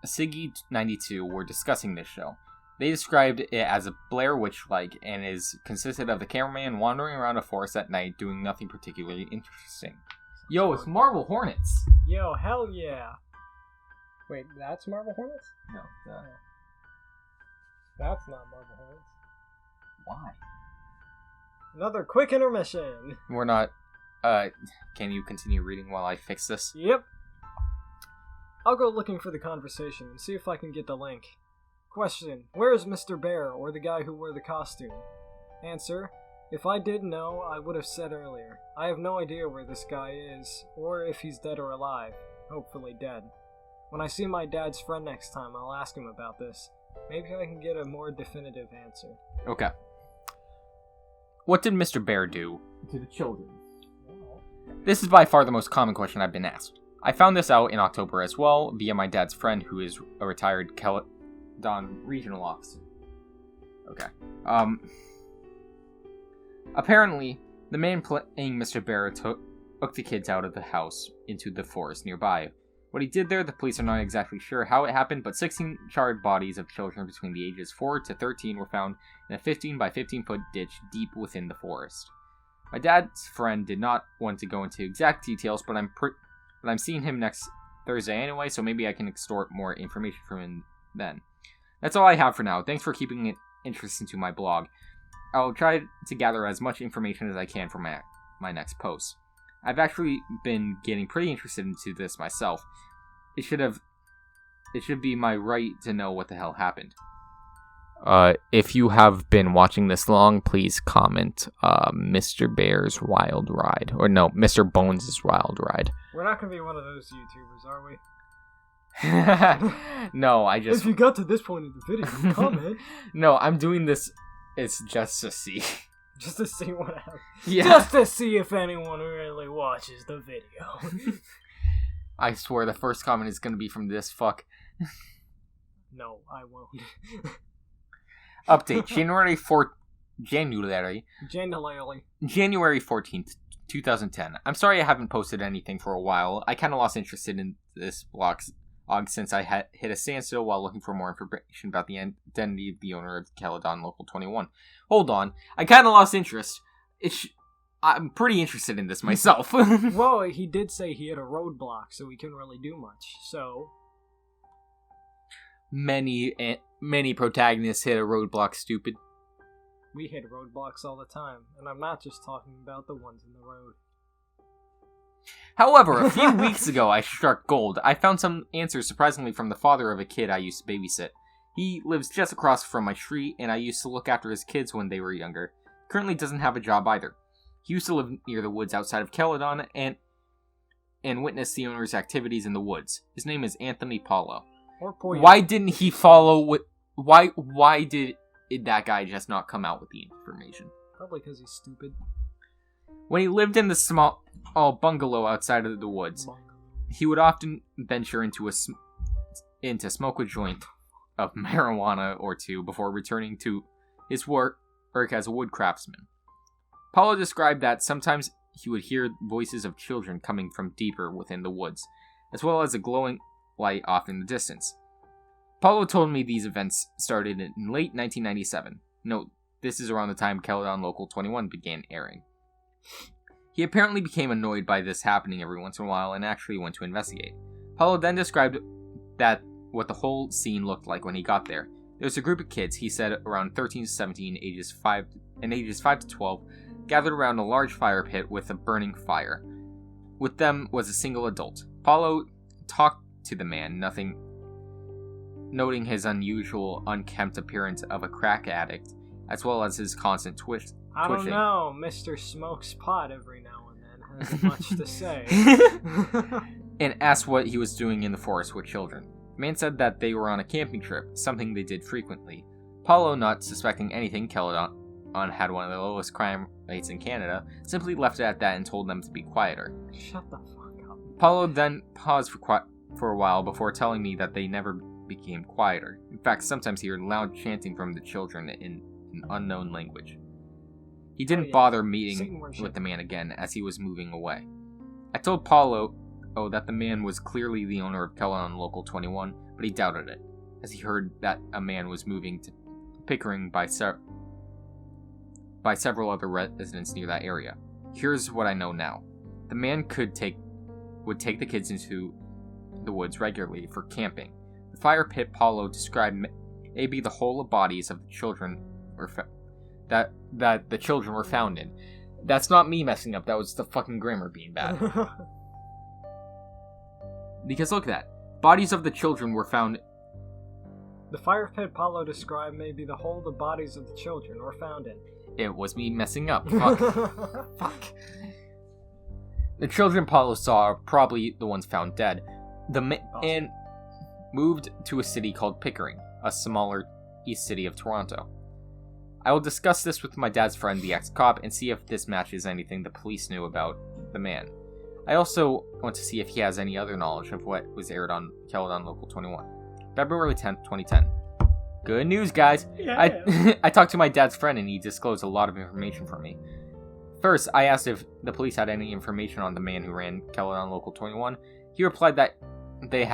Siggy92 were discussing this show. They described it as a Blair Witch-like and is consisted of the cameraman wandering around a forest at night doing nothing particularly interesting. Yo, it's Marble Hornets! Yo, hell yeah! Wait, that's Marble Hornets? No, that's not Marble Hornets. Why? Another quick intermission! We're not, can you continue reading while I fix this? Yep. I'll go looking for the conversation and see if I can get the link. Question: where is Mr. Bear, or the guy who wore the costume? Answer: if I did know, I would have said earlier. I have no idea where this guy is, or if he's dead or alive. Hopefully dead. When I see my dad's friend next time, I'll ask him about this. Maybe I can get a more definitive answer. Okay. What did Mr. Bear do to the children? This is by far the most common question I've been asked. I found this out in October as well, via my dad's friend who is a retired Caledon regional officer. Okay. Apparently, the man playing Mr. Bear took the kids out of the house into the forest nearby. What he did there, the police are not exactly sure how it happened, but 16 charred bodies of children between the ages 4 to 13 were found in a 15 by 15 foot ditch deep within the forest. My dad's friend did not want to go into exact details, but I'm seeing him next Thursday anyway, so maybe I can extort more information from him then. That's all I have for now. Thanks for keeping it interesting to my blog. I'll try to gather as much information as I can for my next post. I've actually been getting pretty interested into this myself. It should be my right to know what the hell happened. If you have been watching this long, please comment Mr. Bear's Wild Ride. Or no, Mr. Bones' Wild Ride. We're not going to be one of those YouTubers, are we? No, I just... If you got to this point in the video, comment. No, I'm doing this, it's just to see. Just to see what happens. Yeah. Just to see if anyone really watches the video. I swear the first comment is gonna be from this fuck. No, I won't. Update, January 14th, 2010. I'm sorry I haven't posted anything for a while. I kinda lost interest in this blog since I had hit a standstill while looking for more information about the identity of the owner of Caledon Local 21. Hold on, I kinda lost interest. I'm pretty interested in this myself. Well, he did say he hit a roadblock, so he couldn't really do much, so... Many protagonists hit a roadblock, stupid. We hit roadblocks all the time, and I'm not just talking about the ones in the road. However, a few weeks ago I struck gold. I found some answers surprisingly from the father of a kid I used to babysit. He lives just across from my street, and I used to look after his kids when they were younger. Currently doesn't have a job either. He used to live near the woods outside of Caledon and witness the owner's activities in the woods. His name is Anthony Paulo. Why didn't he follow with... Why did that guy just not come out with the information? Probably because he's stupid. When he lived in the small bungalow outside of the woods, he would often venture into smoke a joint of marijuana or two before returning to his work as a wood craftsman. Paulo described that sometimes he would hear voices of children coming from deeper within the woods, as well as a glowing light off in the distance. Paulo told me these events started in late 1997. Note, this is around the time Caledon Local 21 began airing. He apparently became annoyed by this happening every once in a while and actually went to investigate. Paulo then described what the whole scene looked like when he got there. There was a group of kids, he said around 13 to 17, ages 5 to 12, gathered around a large fire pit with a burning fire. With them was a single adult. Paulo talked to the man, noting his unusual, unkempt appearance of a crack addict, as well as his constant twitching. I don't know, Mr. Smokes pot every now and then has much to say. And asked what he was doing in the forest with children. The man said that they were on a camping trip, something they did frequently. Paulo, not suspecting anything, Caledon had one of the lowest crime rates in Canada, simply left it at that and told them to be quieter. Shut the fuck up. Paulo then paused for a while before telling me that they never became quieter. In fact, sometimes he heard loud chanting from the children in an unknown language. He didn't bother meeting with the man again as he was moving away. I told Paulo that the man was clearly the owner of Caledon Local 21, but he doubted it, as he heard that a man was moving to Pickering by several other residents near that area. Here's what I know now. The man would take the kids into the woods regularly for camping. The fire pit Paulo described may be the whole of bodies of the children that the children were found in. That's not me messing up, that was the fucking grammar being bad. Because look at that. Bodies of the children were found... The fire pit Paulo described may be the whole of the bodies of the children were found in. It was me messing up. Fuck. Fuck. The children Paulo saw are probably the ones found dead. The man moved to a city called Pickering, a smaller east city of Toronto. I will discuss this with my dad's friend, the ex-cop, and see if this matches anything the police knew about the man. I also want to see if he has any other knowledge of what was aired on Caledon Local 21. February 10th, 2010. Good news, guys! Yeah. I talked to my dad's friend and he disclosed a lot of information for me. First, I asked if the police had any information on the man who ran Caledon Local 21. He replied that they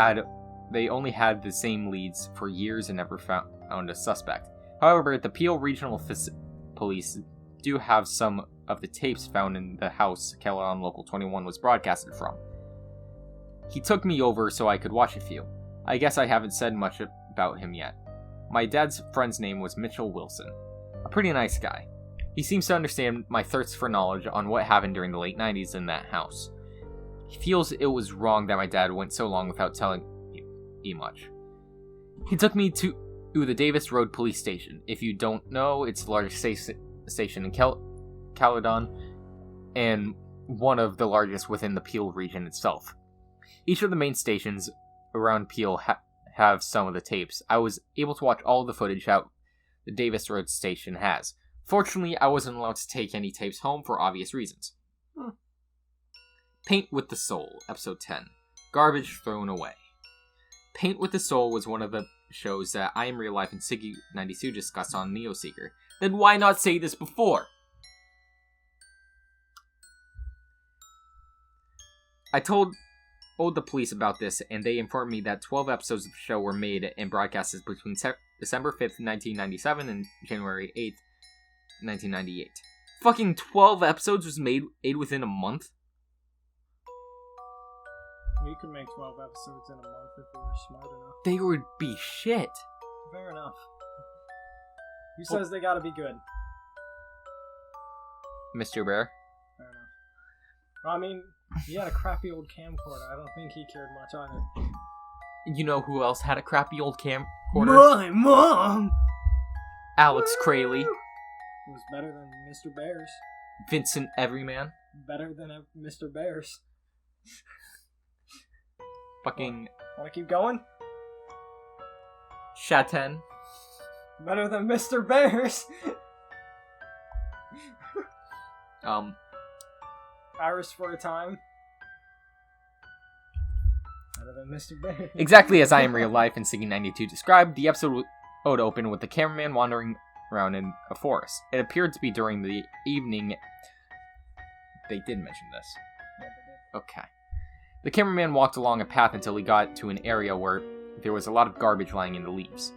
only had the same leads for years and never found a suspect. However, the Peel Regional Police do have some of the tapes found in the house Caledon Local 21 was broadcasted from. He took me over so I could watch a few. I guess I haven't said much about him yet. My dad's friend's name was Mitchell Wilson. A pretty nice guy. He seems to understand my thirst for knowledge on what happened during the late 90s in that house. He feels it was wrong that my dad went so long without telling me much. He took me Ooh, the Davis Road Police Station. If you don't know, it's the largest station in Caledon, and one of the largest within the Peel region itself. Each of the main stations around Peel have some of the tapes. I was able to watch all of the footage out the Davis Road Station has. Fortunately, I wasn't allowed to take any tapes home for obvious reasons. Paint with the Soul, Episode 10. Garbage Thrown Away. Paint with the Soul was one of the shows that I Am Real Life and Siggy92 discussed on Neoseeker. Then why not say this before? I told the police about this, and they informed me that 12 episodes of the show were made and broadcasted between December 5th, 1997 and January 8th, 1998. Fucking 12 episodes was made within a month? We could make 12 episodes in a month if we were smart enough. They would be shit. Fair enough. Who says they gotta be good? Mr. Bear? Fair enough. Well, I mean, he had a crappy old camcorder. I don't think he cared much either. You know who else had a crappy old camcorder? My mom! Alex Crayley. It was better than Mr. Bear's. Vincent Everyman. Better than Mr. Bear's. Fucking... Wanna keep going? Shaten. Better than Mr. Bear's. Iris for a Time. Better than Mr. Bear. Exactly as I Am Real Life and Siggy92 described, the episode would open with the cameraman wandering around in a forest. It appeared to be during the evening. They did mention this. Yeah, they did. Okay. The cameraman walked along a path until he got to an area where there was a lot of garbage lying in the leaves.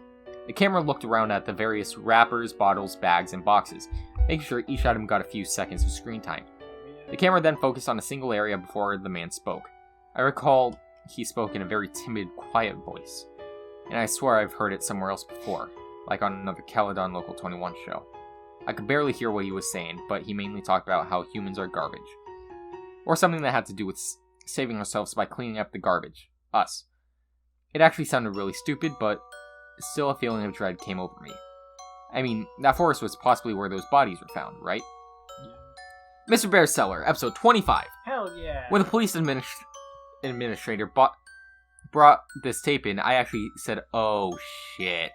The camera looked around at the various wrappers, bottles, bags, and boxes, making sure each item got a few seconds of screen time. The camera then focused on a single area before the man spoke. I recall he spoke in a very timid, quiet voice, and I swear I've heard it somewhere else before, like on another Caledon Local 21 show. I could barely hear what he was saying, but he mainly talked about how humans are garbage. Or something that had to do with saving ourselves by cleaning up the garbage. Us. It actually sounded really stupid, but still a feeling of dread came over me. I mean, that forest was possibly where those bodies were found, right? Yeah. Mr. Bear's Cellar, episode 25. Hell yeah. When the police administrator brought this tape in, I actually said, "Oh shit,"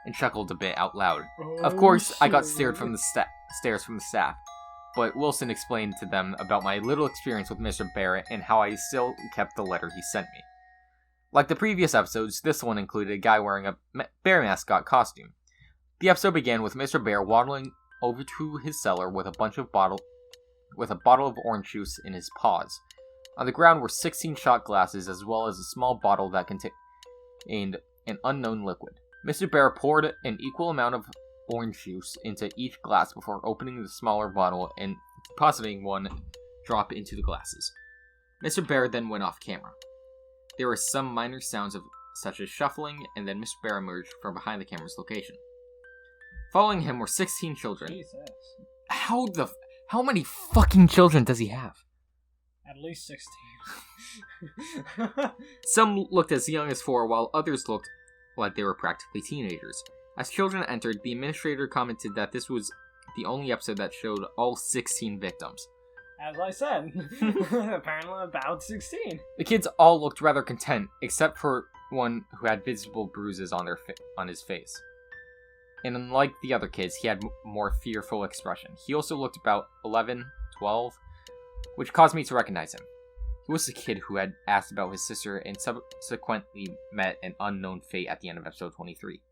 and chuckled a bit out loud. Of course, shit. I got stared from the stares from the staff, but Wilson explained to them about my little experience with Mr. Bear and how I still kept the letter he sent me. Like the previous episodes, this one included a guy wearing a bear mascot costume. The episode began with Mr. Bear waddling over to his cellar with a bottle of orange juice in his paws. On the ground were 16 shot glasses as well as a small bottle that contained an unknown liquid. Mr. Bear poured an equal amount of orange juice into each glass before opening the smaller bottle and depositing one drop into the glasses. Mr. Bear then went off camera. There were some minor sounds such as shuffling, and then Mr. Bear emerged from behind the camera's location. Following him were 16 children. Jesus. How many fucking children does he have? At least 16. Some looked as young as 4, while others looked like they were practically teenagers. As children entered, the administrator commented that this was the only episode that showed all 16 victims. As I said, apparently about 16. The kids all looked rather content, except for one who had visible bruises on his face. And unlike the other kids, he had more fearful expression. He also looked about 11, 12, which caused me to recognize him. He was the kid who had asked about his sister and subsequently met an unknown fate at the end of episode 23.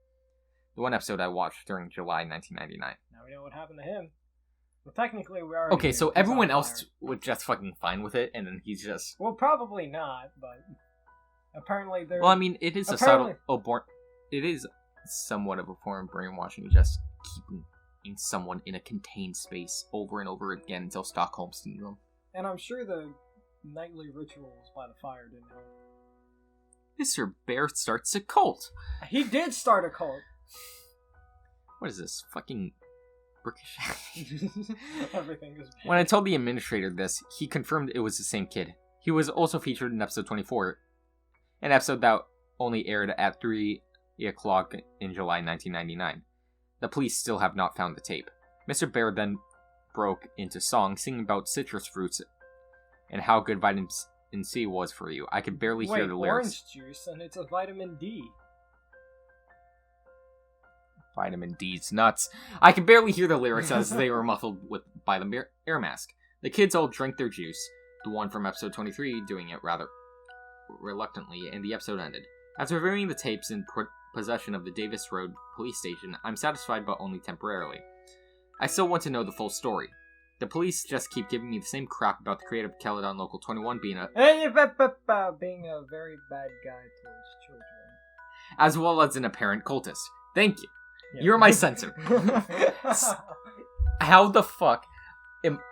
The one episode I watched during July 1999. Now we know what happened to him. Well, technically we already Okay, knew so he was everyone on else fire. was just fucking fine with it, and then he's just... Well, probably not, but apparently there. Well, I mean, it is it is somewhat of a form of brainwashing, just keeping someone in a contained space over and over again until Stockholm Syndrome. And I'm sure the nightly rituals by the fire didn't help. Mr. Bear starts a cult. He did start a cult. What is this? Fucking British? Everything is bad. When I told the administrator this, he confirmed it was the same kid. He was also featured in episode 24, an episode that only aired at 3 o'clock in July 1999. The police still have not found the tape. Mr. Bear then broke into song singing about citrus fruits and how good vitamin C was for you. I could barely hear the lyrics. Orange juice, and it's a vitamin D. Vitamin D's nuts. I could barely hear the lyrics as they were muffled by the air mask. The kids all drank their juice, the one from episode 23 doing it rather reluctantly, and the episode ended. After viewing the tapes in possession of the Davis Road police station, I'm satisfied but only temporarily. I still want to know the full story. The police just keep giving me the same crap about the creator of Caledon Local 21 being a very bad guy towards children. As well as an apparent cultist. Thank you. Yeah. You're my censor. How the fuck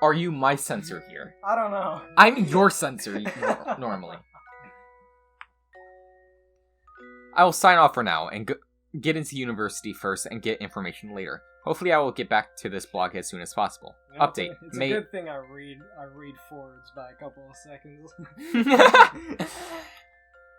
are you my censor here? I don't know. I'm your censor normally. I will sign off for now and get into university first and get information later. Hopefully I will get back to this blog as soon as possible. Yeah, Update. It's a good thing I read forwards by a couple of seconds.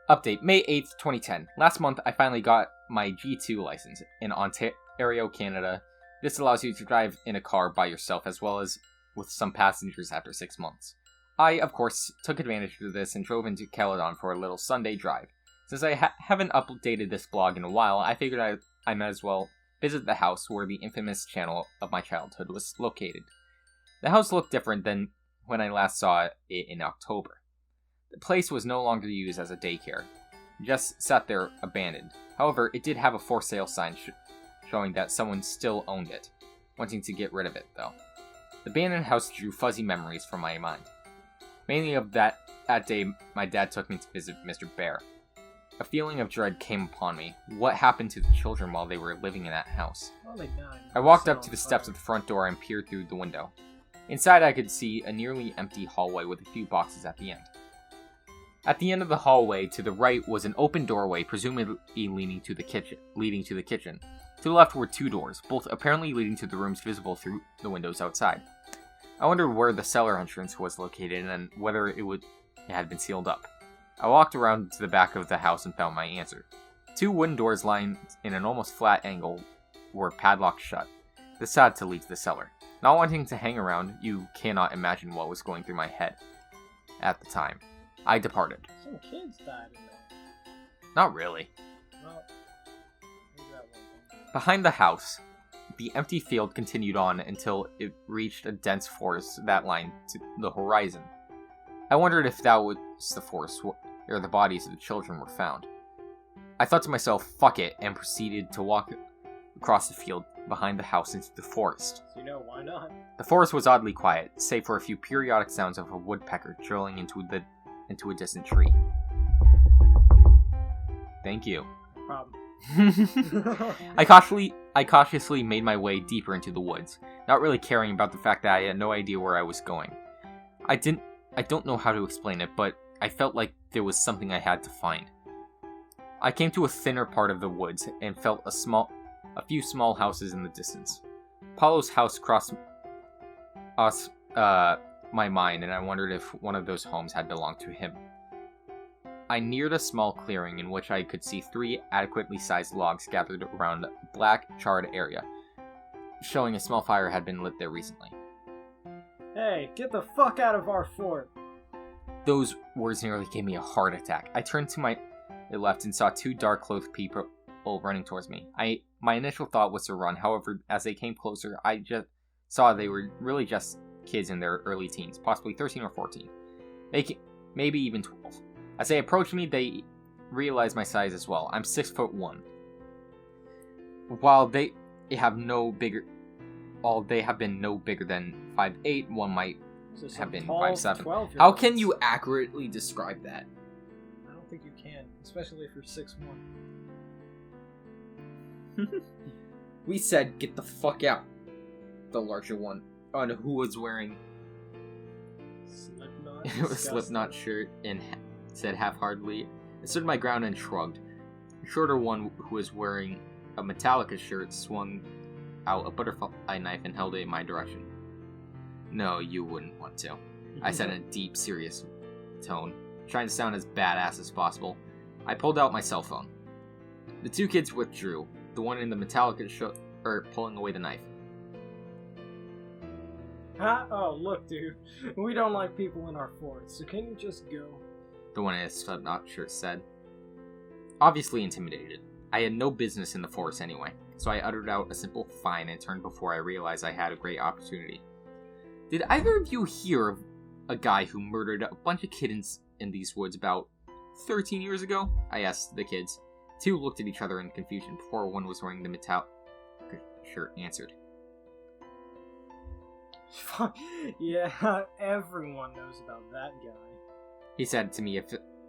Update, May 8th, 2010. Last month, I finally got my G2 license in Ontario, Canada. This allows you to drive in a car by yourself as well as with some passengers after 6 months. I, of course, took advantage of this and drove into Caledon for a little Sunday drive. Since I haven't updated this blog in a while, I figured I might as well visit the house where the infamous channel of my childhood was located. The house looked different than when I last saw it in October. The place was no longer used as a daycare, just sat there abandoned. However, it did have a for sale sign showing that someone still owned it, wanting to get rid of it though. The abandoned house drew fuzzy memories from my mind. Mainly of that day my dad took me to visit Mr. Bear. A feeling of dread came upon me. What happened to the children while they were living in that house? Well, they died. I walked up to the steps of the front door and peered through the window. Inside I could see a nearly empty hallway with a few boxes at the end. At the end of the hallway, to the right, was an open doorway, presumably leading to the kitchen. To the left were 2 doors, both apparently leading to the rooms visible through the windows outside. I wondered where the cellar entrance was located and whether it had been sealed up. I walked around to the back of the house and found my answer. 2 wooden doors lying in an almost flat angle were padlocked shut. This had to lead to the cellar. Not wanting to hang around, you cannot imagine what was going through my head at the time. I departed. Some kids died in there. Not really. Well, maybe that one thing. Behind the house, the empty field continued on until it reached a dense forest that lined to the horizon. I wondered if that was the forest where the bodies of the children were found. I thought to myself, fuck it, and proceeded to walk across the field behind the house into the forest. So why not? The forest was oddly quiet, save for a few periodic sounds of a woodpecker drilling into a distant tree. Thank you. No problem. I cautiously made my way deeper into the woods, not really caring about the fact that I had no idea where I was going. I don't know how to explain it, but I felt like there was something I had to find. I came to a thinner part of the woods and felt a few small houses in the distance. Paulo's house crossed my mind, and I wondered if one of those homes had belonged to him. I neared a small clearing in which I could see 3 adequately sized logs gathered around a black, charred area, showing a small fire had been lit there recently. Hey, get the fuck out of our fort! Those words nearly gave me a heart attack. I turned to my left and saw 2 dark-clothed people running towards me. My initial thought was to run, however, as they came closer, I just saw they were really just kids in their early teens, possibly 13 or 14. Maybe even 12. As they approached me, they realized my size as well. I'm 6'1". While they have been no bigger than 5'8", one might have been 5'7". How can you accurately describe that? I don't think you can, especially if you're 6'1". We said, get the fuck out. The larger one, on who was wearing a Slipknot shirt and said half-heartedly. I stood my ground and shrugged. The shorter one, who was wearing a Metallica shirt, swung out a butterfly knife and held it in my direction. No, you wouldn't want to, I said in a deep, serious tone, trying to sound as badass as possible. I pulled out my cell phone. The two kids withdrew, the one in the metallic shirt pulling away the knife. Huh? Oh, look, dude. We don't like people in our fort, so can you just go? The one in his Slipknot shirt said. Obviously intimidated. I had no business in the forest anyway, so I uttered out a simple fine and turned before I realized I had a great opportunity. Did either of you hear of a guy who murdered a bunch of kittens in these woods about 13 years ago? I asked the kids. Two looked at each other in confusion before one was wearing the metallic shirt answered. Yeah, everyone knows about that guy. He said to me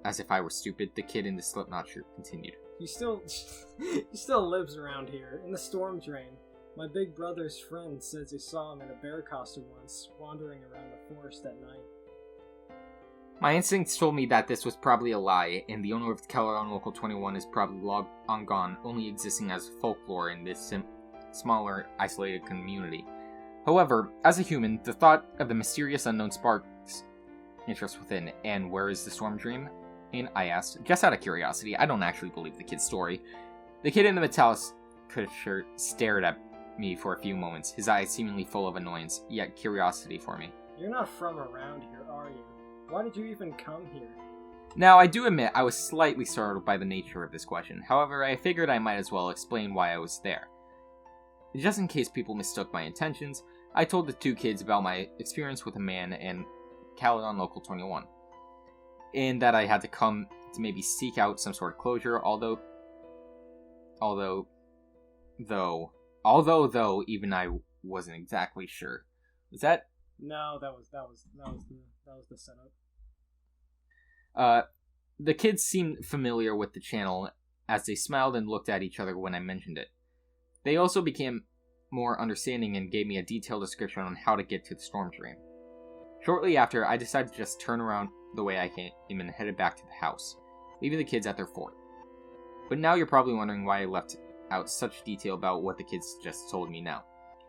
as if I were stupid. The kid in the Slipknot shirt continued. He still lives around here, in the storm drain. My big brother's friend says he saw him in a bear costume once, wandering around the forest at night. My instincts told me that this was probably a lie, and the owner of Caledon Local 21 is probably long gone, only existing as folklore in this smaller, isolated community. However, as a human, the thought of the mysterious unknown sparks interest within. And where is the storm dream? And I asked, just out of curiosity. I don't actually believe the kid's story. The kid in the metallic shirt stared at me for a few moments, his eyes seemingly full of annoyance, yet curiosity for me. You're not from around here, are you? Why did you even come here? Now, I do admit I was slightly startled by the nature of this question. However, I figured I might as well explain why I was there. Just in case people mistook my intentions, I told the two kids about my experience with a man in Caledon Local 21. And that I had to come to maybe seek out some sort of closure, although even I wasn't exactly sure. Was that? No, that was the setup. The kids seemed familiar with the channel as they smiled and looked at each other when I mentioned it. They also became more understanding and gave me a detailed description on how to get to the storm drain. Shortly after, I decided to just turn around the way I came and headed back to the house, leaving the kids at their fort. But now you're probably wondering why I left out such detail about what the kids just told me now.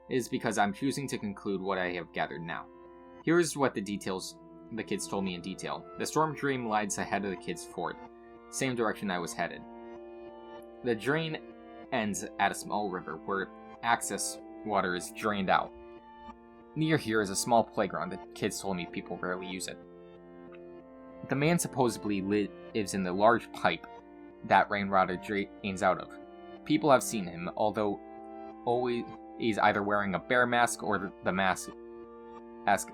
It is because I'm choosing to conclude what I have gathered now. Here is what the kids told me in detail. The storm drain lies ahead of the kids' fort, same direction I was headed. The drain ends at a small river where access water is drained out. Near here is a small playground. The kids told me people rarely use it. The man supposedly lives in the large pipe that rainwater drains out of. People have seen him, although always he's either wearing a bear mask or the mask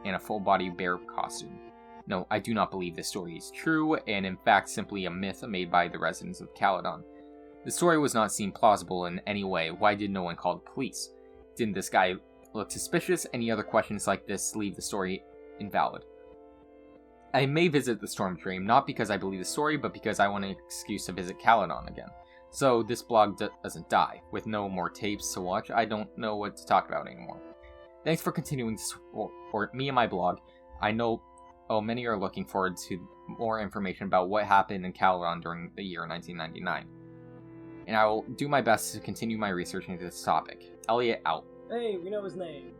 in a full-body bear costume. No, I do not believe this story is true, and in fact simply a myth made by the residents of Caledon. The story was not seen plausible in any way. Why did no one call the police? Didn't this guy look suspicious? Any other questions like this leave the story invalid. I may visit the storm drain, not because I believe the story, but because I want an excuse to visit Caledon again. So this blog doesn't die. With no more tapes to watch, I don't know what to talk about anymore. Thanks for continuing to support me and my blog. I know many are looking forward to more information about what happened in Caledon during the year 1999. And I will do my best to continue my research into this topic. Elliot out. Hey, we know his name.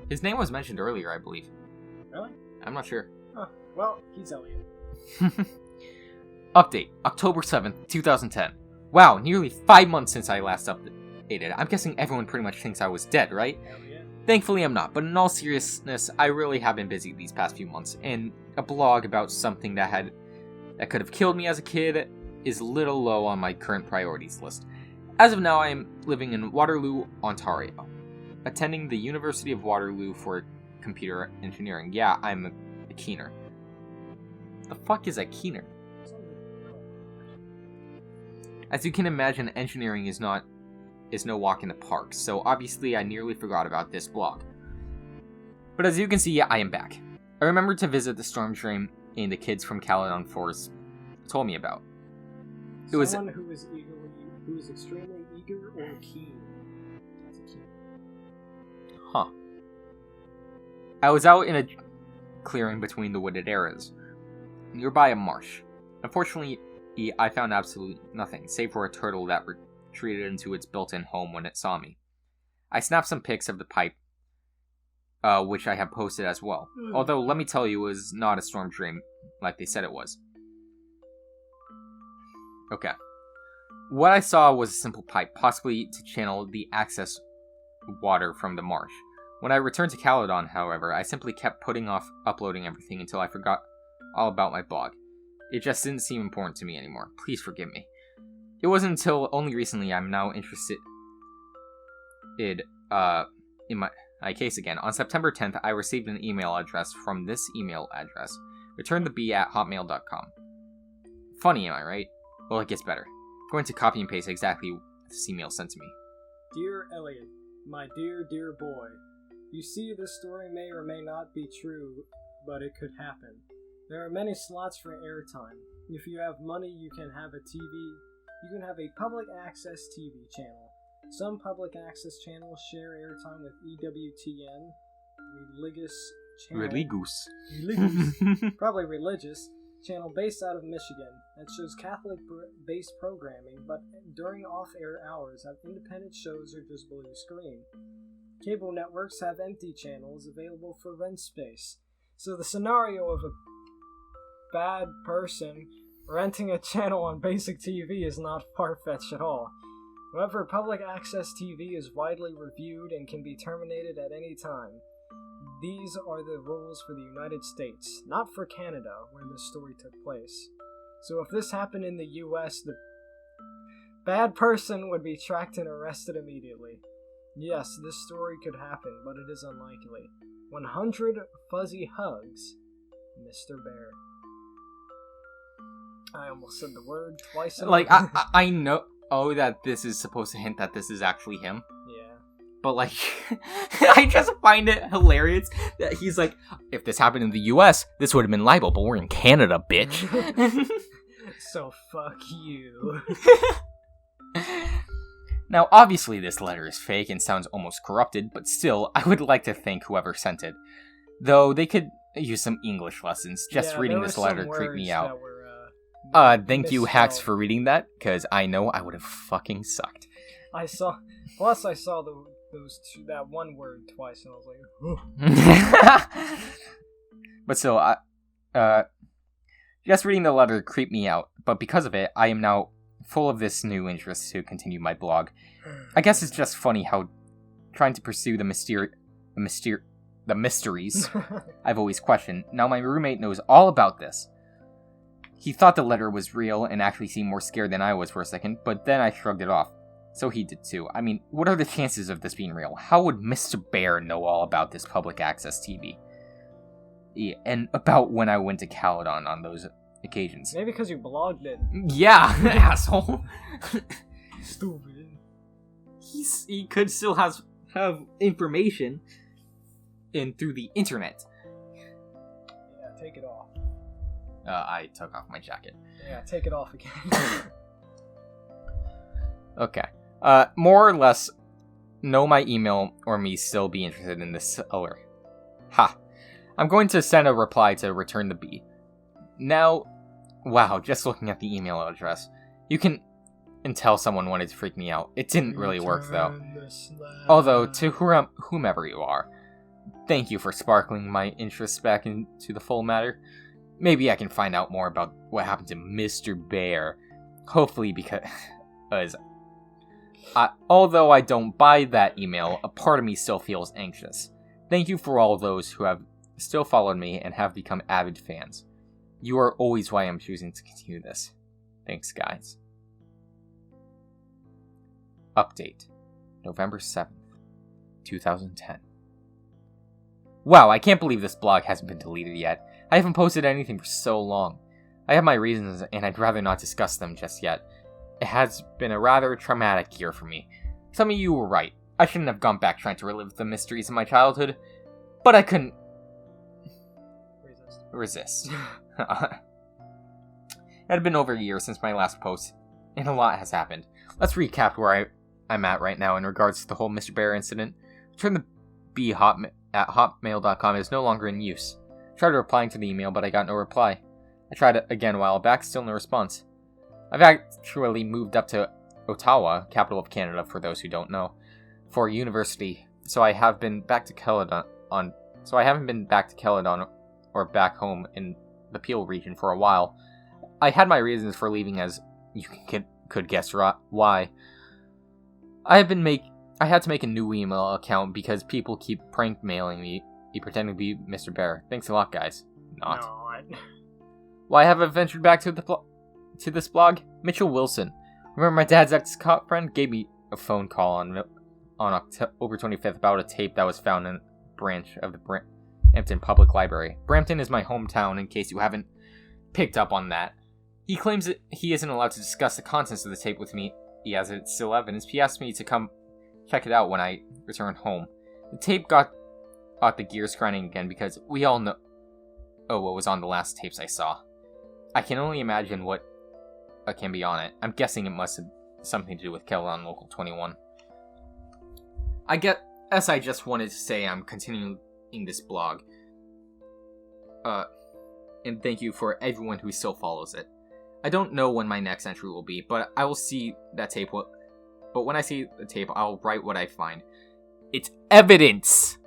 His name was mentioned earlier, I believe. Really? I'm not sure. Huh. Well, he's Elliot. Update, October 7th, 2010. Wow, nearly 5 months since I last updated. I'm guessing everyone pretty much thinks I was dead, right? Hell yeah. Thankfully I'm not, but in all seriousness, I really have been busy these past few months, and a blog about something that could have killed me as a kid is a little low on my current priorities list. As of now, I am living in Waterloo, Ontario, attending the University of Waterloo for computer engineering. Yeah, I'm a keener. The fuck is a keener? As you can imagine, engineering is no walk in the park, so obviously I nearly forgot about this blog. But as you can see, I am back. I remembered to visit the storm drain and the kids from Caledon Forest told me about. It was someone who is extremely eager or keen. That's a keen. Huh. I was out in a clearing between the wooded areas, nearby a marsh. Unfortunately, I found absolutely nothing, save for a turtle that retreated into its built-in home when it saw me. I snapped some pics of the pipe, which I have posted as well. Although, let me tell you, it was not a storm drain like they said it was. Okay. What I saw was a simple pipe, possibly to channel the excess water from the marsh. When I returned to Caledon, however, I simply kept putting off uploading everything until I forgot all about my blog. It just didn't seem important to me anymore. Please forgive me. It wasn't until only recently I'm now interested in my case again. On September 10th, I received an email address from this email address. returntheb@hotmail.com. Funny, am I right? Well, it gets better. I'm going to copy and paste exactly what this email sent to me. Dear Elliot, my dear, dear boy, you see, this story may or may not be true, but it could happen. There are many slots for airtime. If you have money, you can have a public access TV channel. Some public access channels share airtime with EWTN, probably religious, channel based out of Michigan that shows Catholic-based programming, but during off-air hours have independent shows or just blue screen. Cable networks have empty channels available for rent space. So the scenario of a bad person renting a channel on basic TV is not far-fetched at all. However, public access TV is widely reviewed and can be terminated at any time. These are the rules for the United States, not for Canada, where this story took place. So if this happened in the US, the bad person would be tracked and arrested immediately. Yes, this story could happen, but it is unlikely. 100 fuzzy hugs, Mr. Bear. I almost said the word twice. I know that this is supposed to hint that this is actually him. Yeah. But, I just find it hilarious that he's like, if this happened in the US, this would have been libel, but we're in Canada, bitch. So fuck you. Now, obviously this letter is fake and sounds almost corrupted, but still, I would like to thank whoever sent it. Though they could use some English lessons. Just reading this letter creeped me out. Thank you, Hacks, for reading that, because I know I would have fucking sucked. I saw that one word twice, and I was like, But still, just reading the letter creeped me out, but because of it, I am now full of this new interest to continue my blog. I guess it's just funny how trying to pursue the mysteries I've always questioned. Now my roommate knows all about this. He thought the letter was real and actually seemed more scared than I was for a second, but then I shrugged it off. So he did too. I mean, what are the chances of this being real? How would Mr. Bear know all about this public access TV? Yeah, and about when I went to Caledon on those occasions. Maybe because you blogged it. Yeah, asshole. Stupid. He could still have information through the internet. Yeah, take it off. I took off my jacket. Yeah, take it off again. Okay. More or less, know my email or me still be interested in this seller. Ha. I'm going to send a reply to return the bee. Now, wow, just looking at the email address, you can tell someone wanted to freak me out. It didn't really work, though. Although, to whomever you are, thank you for sparkling my interest back into the full matter. Maybe I can find out more about what happened to Mr. Bear. Hopefully, because although I don't buy that email, a part of me still feels anxious. Thank you for all those who have still followed me and have become avid fans. You are always why I'm choosing to continue this. Thanks, guys. Update. November 7th, 2010. Wow, I can't believe this blog hasn't been deleted yet. I haven't posted anything for so long. I have my reasons, and I'd rather not discuss them just yet. It has been a rather traumatic year for me. Some of you were right. I shouldn't have gone back trying to relive the mysteries of my childhood, but I couldn't resist. It had been over a year since my last post, and a lot has happened. Let's recap where I'm at right now in regards to the whole Mr. Bear incident. Return the bee at hotmail.com is no longer in use. I tried replying to the email, but I got no reply. I tried it again a while back, still no response. I've actually moved up to Ottawa, capital of Canada for those who don't know, for university, so I haven't been back to Caledon or back home in the Peel region for a while. I had my reasons for leaving, as you can could guess why. I had to make a new email account because people keep prank mailing me pretending to be Mr. Bear. Thanks a lot, guys. Not. No, Why have I ventured back to this blog? Mitchell Wilson. Remember my dad's ex-cop friend gave me a phone call on October 25th about a tape that was found in a branch of the Brampton Public Library. Brampton is my hometown, in case you haven't picked up on that. He claims that he isn't allowed to discuss the contents of the tape with me, as it's still evidence. He asked me to come check it out when I return home. The tape got the gears grinding again because we all know what was on the last tapes I saw. I can only imagine what can be on it. I'm guessing it must have something to do with Kelly on Local 21. I just wanted to say I'm continuing this blog. And thank you for everyone who still follows it. I don't know when my next entry will be, but I will see that tape. But when I see the tape, I'll write what I find. It's evidence!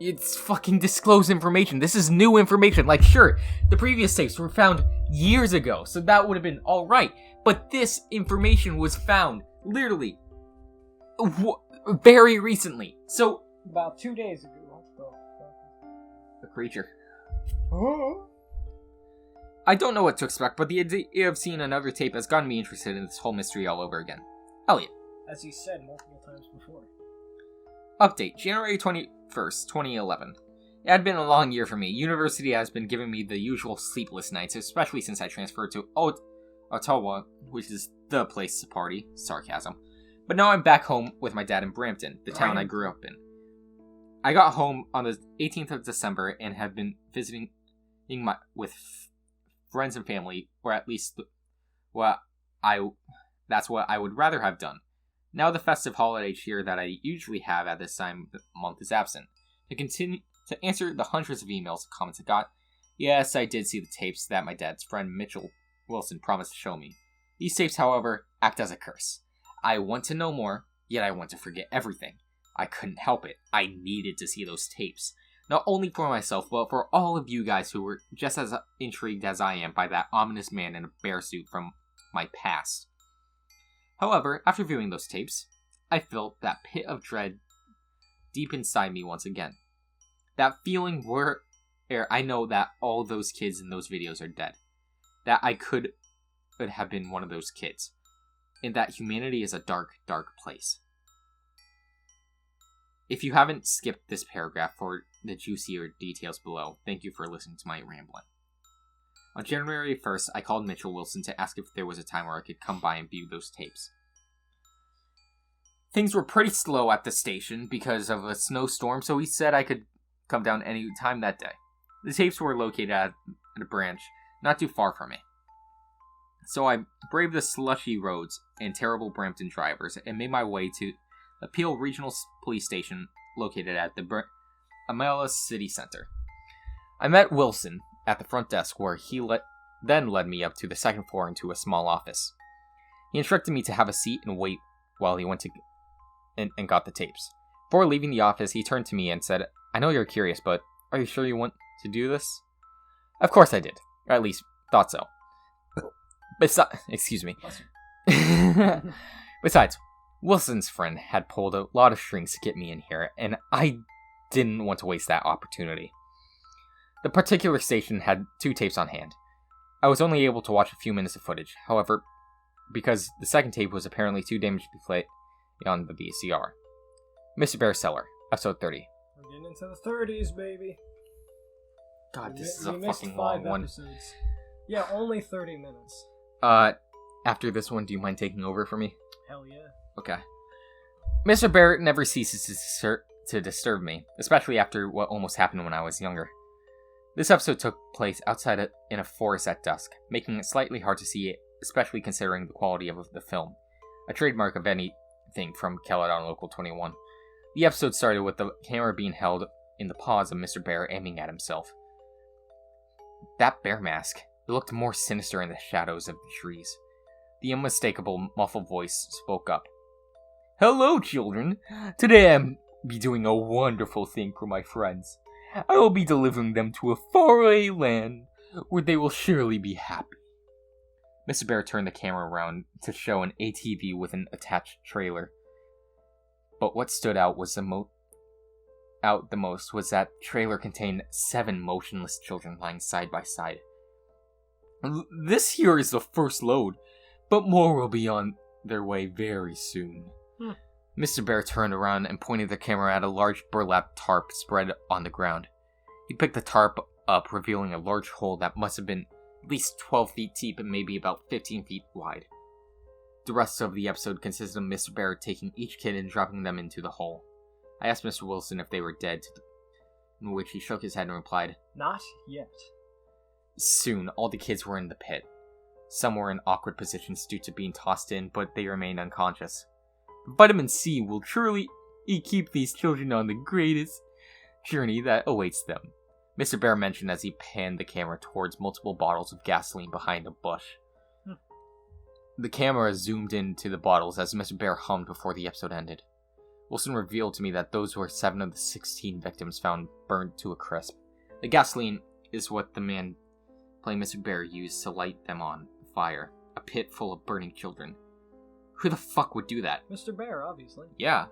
It's fucking disclosed information. This is new information. Like, sure, the previous tapes were found years ago, so that would have been alright. But this information was found, literally, very recently. So, about 2 days ago. The creature. I don't know what to expect, but the idea of seeing another tape has gotten me interested in this whole mystery all over again. Elliot. As you said multiple times before. Update, January 21st, 2011. It had been a long year for me. University has been giving me the usual sleepless nights, especially since I transferred to Ottawa, which is the place to party. Sarcasm. But now I'm back home with my dad in Brampton, the town I grew up in. I got home on the 18th of December and have been visiting with friends and family, or at least that's what I would rather have done. Now the festive holiday cheer that I usually have at this time of the month is absent. To continue to answer the hundreds of emails and comments I got, yes, I did see the tapes that my dad's friend Mitchell Wilson promised to show me. These tapes, however, act as a curse. I want to know more, yet I want to forget everything. I couldn't help it. I needed to see those tapes. Not only for myself, but for all of you guys who were just as intrigued as I am by that ominous man in a bear suit from my past. However, after viewing those tapes, I felt that pit of dread deep inside me once again. That feeling where I know that all those kids in those videos are dead. That I could have been one of those kids. And that humanity is a dark, dark place. If you haven't skipped this paragraph for the juicier details below, thank you for listening to my rambling. On January 1st, I called Mitchell Wilson to ask if there was a time where I could come by and view those tapes. Things were pretty slow at the station because of a snowstorm, so he said I could come down any time that day. The tapes were located at a branch not too far from me. So I braved the slushy roads and terrible Brampton drivers and made my way to the Peel Regional Police Station located at the Amela City Center. I met Wilson at the front desk where he then led me up to the second floor into a small office. He instructed me to have a seat and wait while he went to and got the tapes. Before leaving the office, he turned to me and said, "I know you're curious, but are you sure you want to do this?" Of course I did. Or at least, thought so. Excuse me. Besides, Wilson's friend had pulled a lot of strings to get me in here, and I didn't want to waste that opportunity. The particular station had 2 tapes on hand. I was only able to watch a few minutes of footage, however, because the second tape was apparently too damaged to play on the VCR. Mr. Bear's Cellar, episode 30. We're getting into the 30s, baby. God, this is a fucking long one. Episodes. Yeah, only 30 minutes. After this one, do you mind taking over for me? Hell yeah. Okay. Mr. Bear never ceases to disturb me, especially after what almost happened when I was younger. This episode took place outside in a forest at dusk, making it slightly hard to see it, especially considering the quality of the film, a trademark of anything from Kelly on Local 21. The episode started with the camera being held in the paws of Mr. Bear aiming at himself. That bear mask, it looked more sinister in the shadows of the trees. The unmistakable muffled voice spoke up. "Hello, children. Today I'll be doing a wonderful thing for my friends. I will be delivering them to a faraway land where they will surely be happy." Mr. Bear turned the camera around to show an ATV with an attached trailer. But what stood out was the most was that trailer contained 7 motionless children lying side by side. This here is the first load, but more will be on their way very soon. Mr. Bear turned around and pointed the camera at a large burlap tarp spread on the ground. He picked the tarp up, revealing a large hole that must have been at least 12 feet deep and maybe about 15 feet wide. The rest of the episode consisted of Mr. Bear taking each kid and dropping them into the hole. I asked Mr. Wilson if they were dead, in which he shook his head and replied, "Not yet." Soon, all the kids were in the pit. Some were in awkward positions due to being tossed in, but they remained unconscious. Vitamin C will truly keep these children on the greatest journey that awaits them, Mr. Bear mentioned as he panned the camera towards multiple bottles of gasoline behind a bush. The camera zoomed into the bottles as Mr. Bear hummed before the episode ended. Wilson revealed to me that those were 7 of the 16 victims found burned to a crisp. The gasoline is what the man playing Mr. Bear used to light them on fire, a pit full of burning children. Who the fuck would do that? Mr. Bear, obviously. Yeah.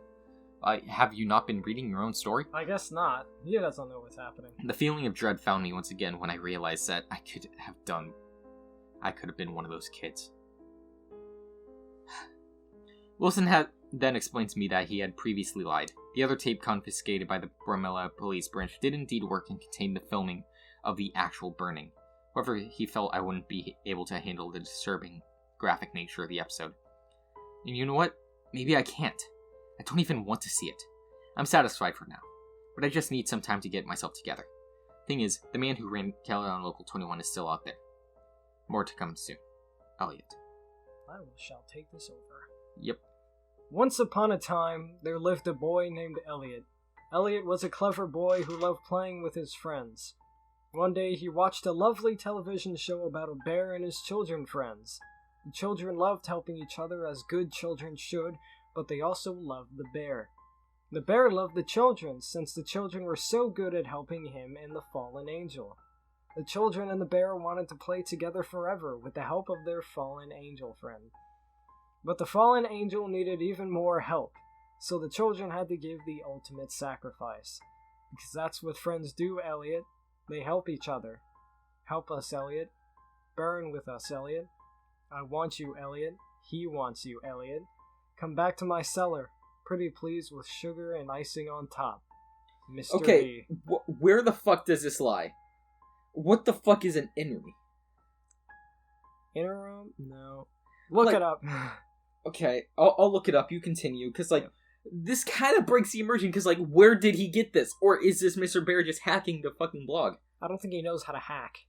Have you not been reading your own story? I guess not. He doesn't know what's happening. The feeling of dread found me once again when I realized that I could have been one of those kids. Wilson had then explained to me that he had previously lied. The other tape confiscated by the Bromella police branch did indeed work and contain the filming of the actual burning. However, he felt I wouldn't be able to handle the disturbing, graphic nature of the episode. And you know what? Maybe I can't. I don't even want to see it. I'm satisfied for now, but I just need some time to get myself together. Thing is, the man who ran Caledon Local 21 is still out there. More to come soon. Elliot. I shall take this over. Yep. Once upon a time, there lived a boy named Elliot. Elliot was a clever boy who loved playing with his friends. One day, he watched a lovely television show about a bear and his children friends. The children loved helping each other as good children should, but they also loved the bear. The bear loved the children, since the children were so good at helping him and the fallen angel. The children and the bear wanted to play together forever with the help of their fallen angel friend. But the fallen angel needed even more help, so the children had to give the ultimate sacrifice. Because that's what friends do, Elliot. They help each other. Help us, Elliot. Burn with us, Elliot. I want you, Elliot. He wants you, Elliot. Come back to my cellar, pretty please, with sugar and icing on top. Mr. Okay, B. Where the fuck does this lie? What the fuck is an innery? Interim? No. Look it up. Okay, I'll look it up. You continue, because, this kind of breaks the immersion, because, where did he get this? Or is this Mr. Bear just hacking the fucking blog? I don't think he knows how to hack.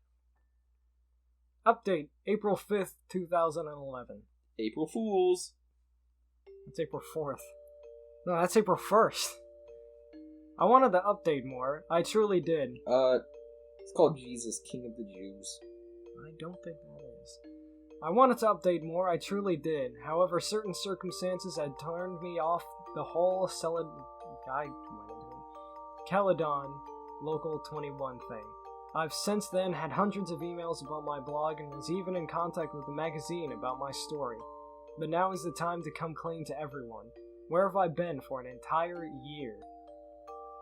Update, April 5th, 2011. April Fools. It's April 4th. No, that's April 1st. I wanted to update more. I truly did. It's called Jesus, King of the Jews. I don't think that is. I wanted to update more, I truly did. However, certain circumstances had turned me off the whole Caledon Local 21 thing. I've since then had hundreds of emails about my blog and was even in contact with the magazine about my story. But now is the time to come clean to everyone. Where have I been for an entire year?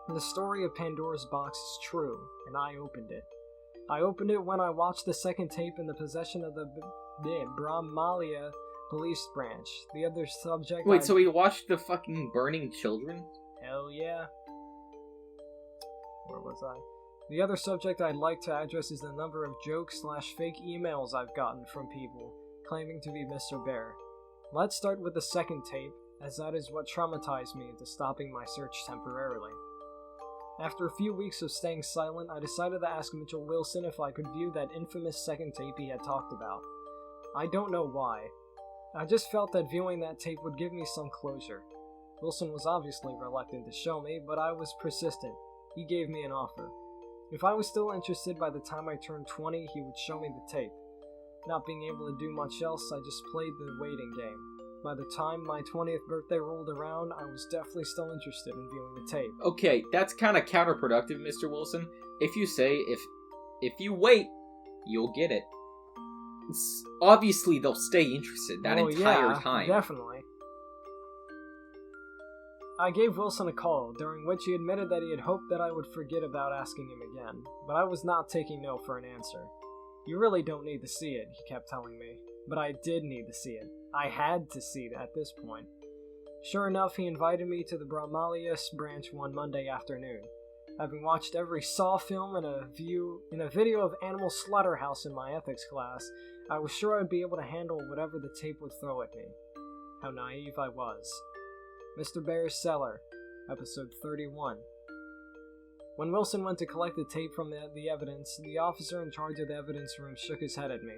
The story of Pandora's box is true, and I opened it. I opened it when I watched the second tape in the possession of the Brahmalia police branch. The other subject... Wait, so he watched the fucking burning children? Hell yeah. Where was I? The other subject I'd like to address is the number of joke/fake emails I've gotten from people claiming to be Mr. Bear. Let's start with the second tape, as that is what traumatized me into stopping my search temporarily. After a few weeks of staying silent, I decided to ask Mitchell Wilson if I could view that infamous second tape he had talked about. I don't know why. I just felt that viewing that tape would give me some closure. Wilson was obviously reluctant to show me, but I was persistent. He gave me an offer. If I was still interested by the time I turned 20, he would show me the tape. Not being able to do much else, I just played the waiting game. By the time my 20th birthday rolled around, I was definitely still interested in viewing the tape. Okay, that's kind of counterproductive, Mr. Wilson. If you say, if you wait, you'll get it. obviously they'll stay interested that entire time. Definitely. I gave Wilson a call, during which he admitted that he had hoped that I would forget about asking him again, but I was not taking no for an answer. You really don't need to see it, he kept telling me. But I did need to see it. I had to see it at this point. Sure enough, he invited me to the Bromelius branch one Monday afternoon. Having watched every Saw film and a video of Animal Slaughterhouse in my ethics class, I was sure I'd be able to handle whatever the tape would throw at me. How naive I was. Mr. Bear's Cellar, episode 31. When Wilson went to collect the tape from the evidence, the officer in charge of the evidence room shook his head at me,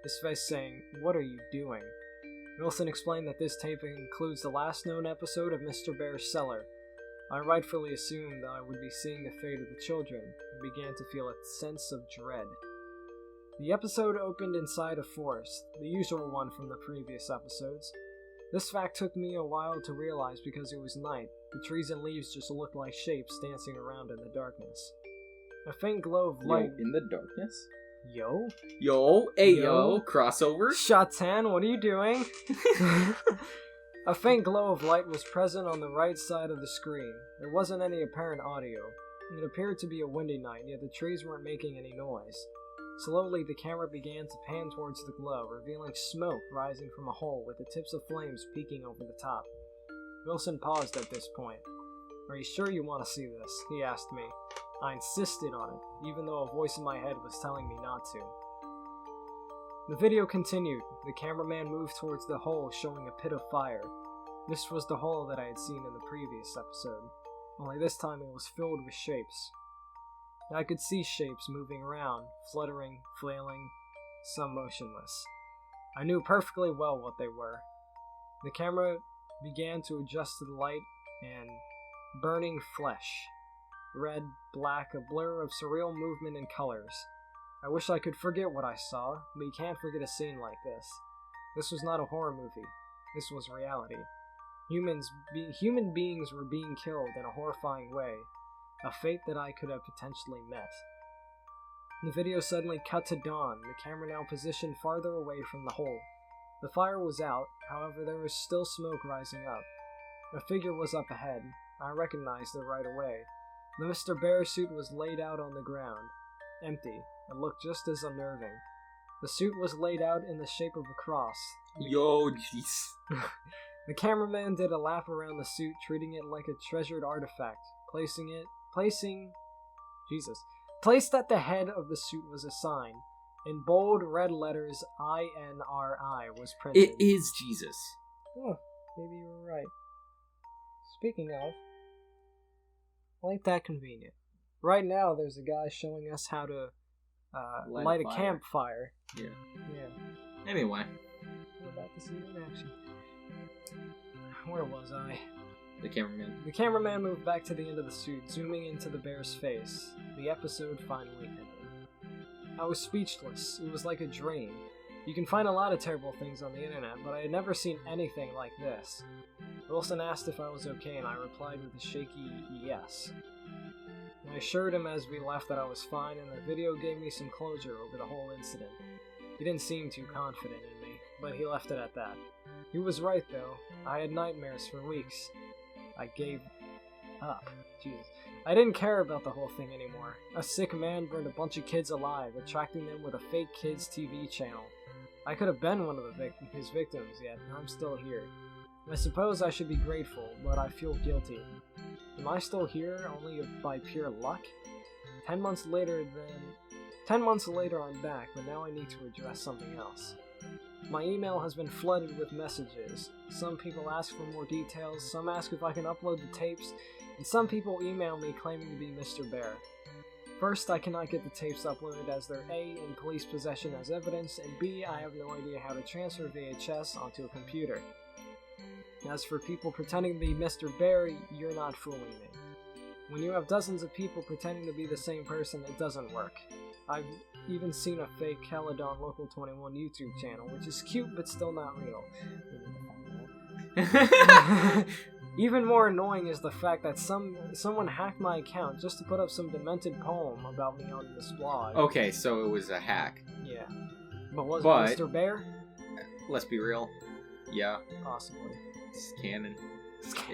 his face saying, "What are you doing?" Wilson explained that this tape includes the last known episode of Mr. Bear's Cellar. I rightfully assumed that I would be seeing the fate of the children, and began to feel a sense of dread. The episode opened inside a forest, the usual one from the previous episodes. This fact took me a while to realize because it was night. The trees and leaves just looked like shapes dancing around in the darkness. A faint glow of light... in the darkness? Yo? Yo, crossover? Shatan, what are you doing? A faint glow of light was present on the right side of the screen. There wasn't any apparent audio. It appeared to be a windy night, yet the trees weren't making any noise. Slowly, the camera began to pan towards the glow, revealing smoke rising from a hole with the tips of flames peeking over the top. Wilson paused at this point. "Are you sure you want to see this?" he asked me. I insisted on it, even though a voice in my head was telling me not to. The video continued. The cameraman moved towards the hole, showing a pit of fire. This was the hole that I had seen in the previous episode, only this time it was filled with shapes. I could see shapes moving around, fluttering, flailing, some motionless. I knew perfectly well what they were. The camera began to adjust to the light, and burning flesh. Red, black, a blur of surreal movement and colors. I wish I could forget what I saw, but you can't forget a scene like this. This was not a horror movie. This was reality. Human beings were being killed in a horrifying way, a fate that I could have potentially met. The video suddenly cut to dawn, the camera now positioned farther away from the hole. The fire was out, however there was still smoke rising up. A figure was up ahead. I recognized it right away. The Mr. Bear suit was laid out on the ground, empty, and looked just as unnerving. The suit was laid out in the shape of a cross. Yo, jeez. The cameraman did a lap around the suit, treating it like a treasured artifact. Placed at the head of the suit was a sign. In bold red letters, INRI was printed. It is Jesus. Oh, maybe you were right. Speaking of, ain't that convenient. Right now, there's a guy showing us how to light a campfire. Yeah. Yeah. Anyway. We're about to see it in action. Where was I? The cameraman. The cameraman moved back to the end of the suit, zooming into the bear's face. The episode finally ended. I was speechless. It was like a dream. You can find a lot of terrible things on the internet, but I had never seen anything like this. Wilson asked if I was okay, and I replied with a shaky yes. I assured him as we left that I was fine, and the video gave me some closure over the whole incident. He didn't seem too confident in me, but he left it at that. He was right, though. I had nightmares for weeks. I gave up. Jeez. I didn't care about the whole thing anymore. A sick man burned a bunch of kids alive, attracting them with a fake kids TV channel. I could have been one of his victims, yet I'm still here. I suppose I should be grateful, but I feel guilty. Am I still here only by pure luck? 10 months later, I'm back, but now I need to address something else. My email has been flooded with messages. Some people ask for more details, some ask if I can upload the tapes, and some people email me claiming to be Mr. Bear. First, I cannot get the tapes uploaded as they're A, in police possession as evidence, and B, I have no idea how to transfer VHS onto a computer. As for people pretending to be Mr. Bear, you're not fooling me. When you have dozens of people pretending to be the same person, it doesn't work. I've even seen a fake Caledon Local 21 YouTube channel, which is cute but still not real. Even more annoying is the fact that someone hacked my account just to put up some demented poem about me on this blog. Okay, so it was a hack. Yeah. But was But- it Mr. Bear? Let's be real. Yeah, Possibly. it's canon.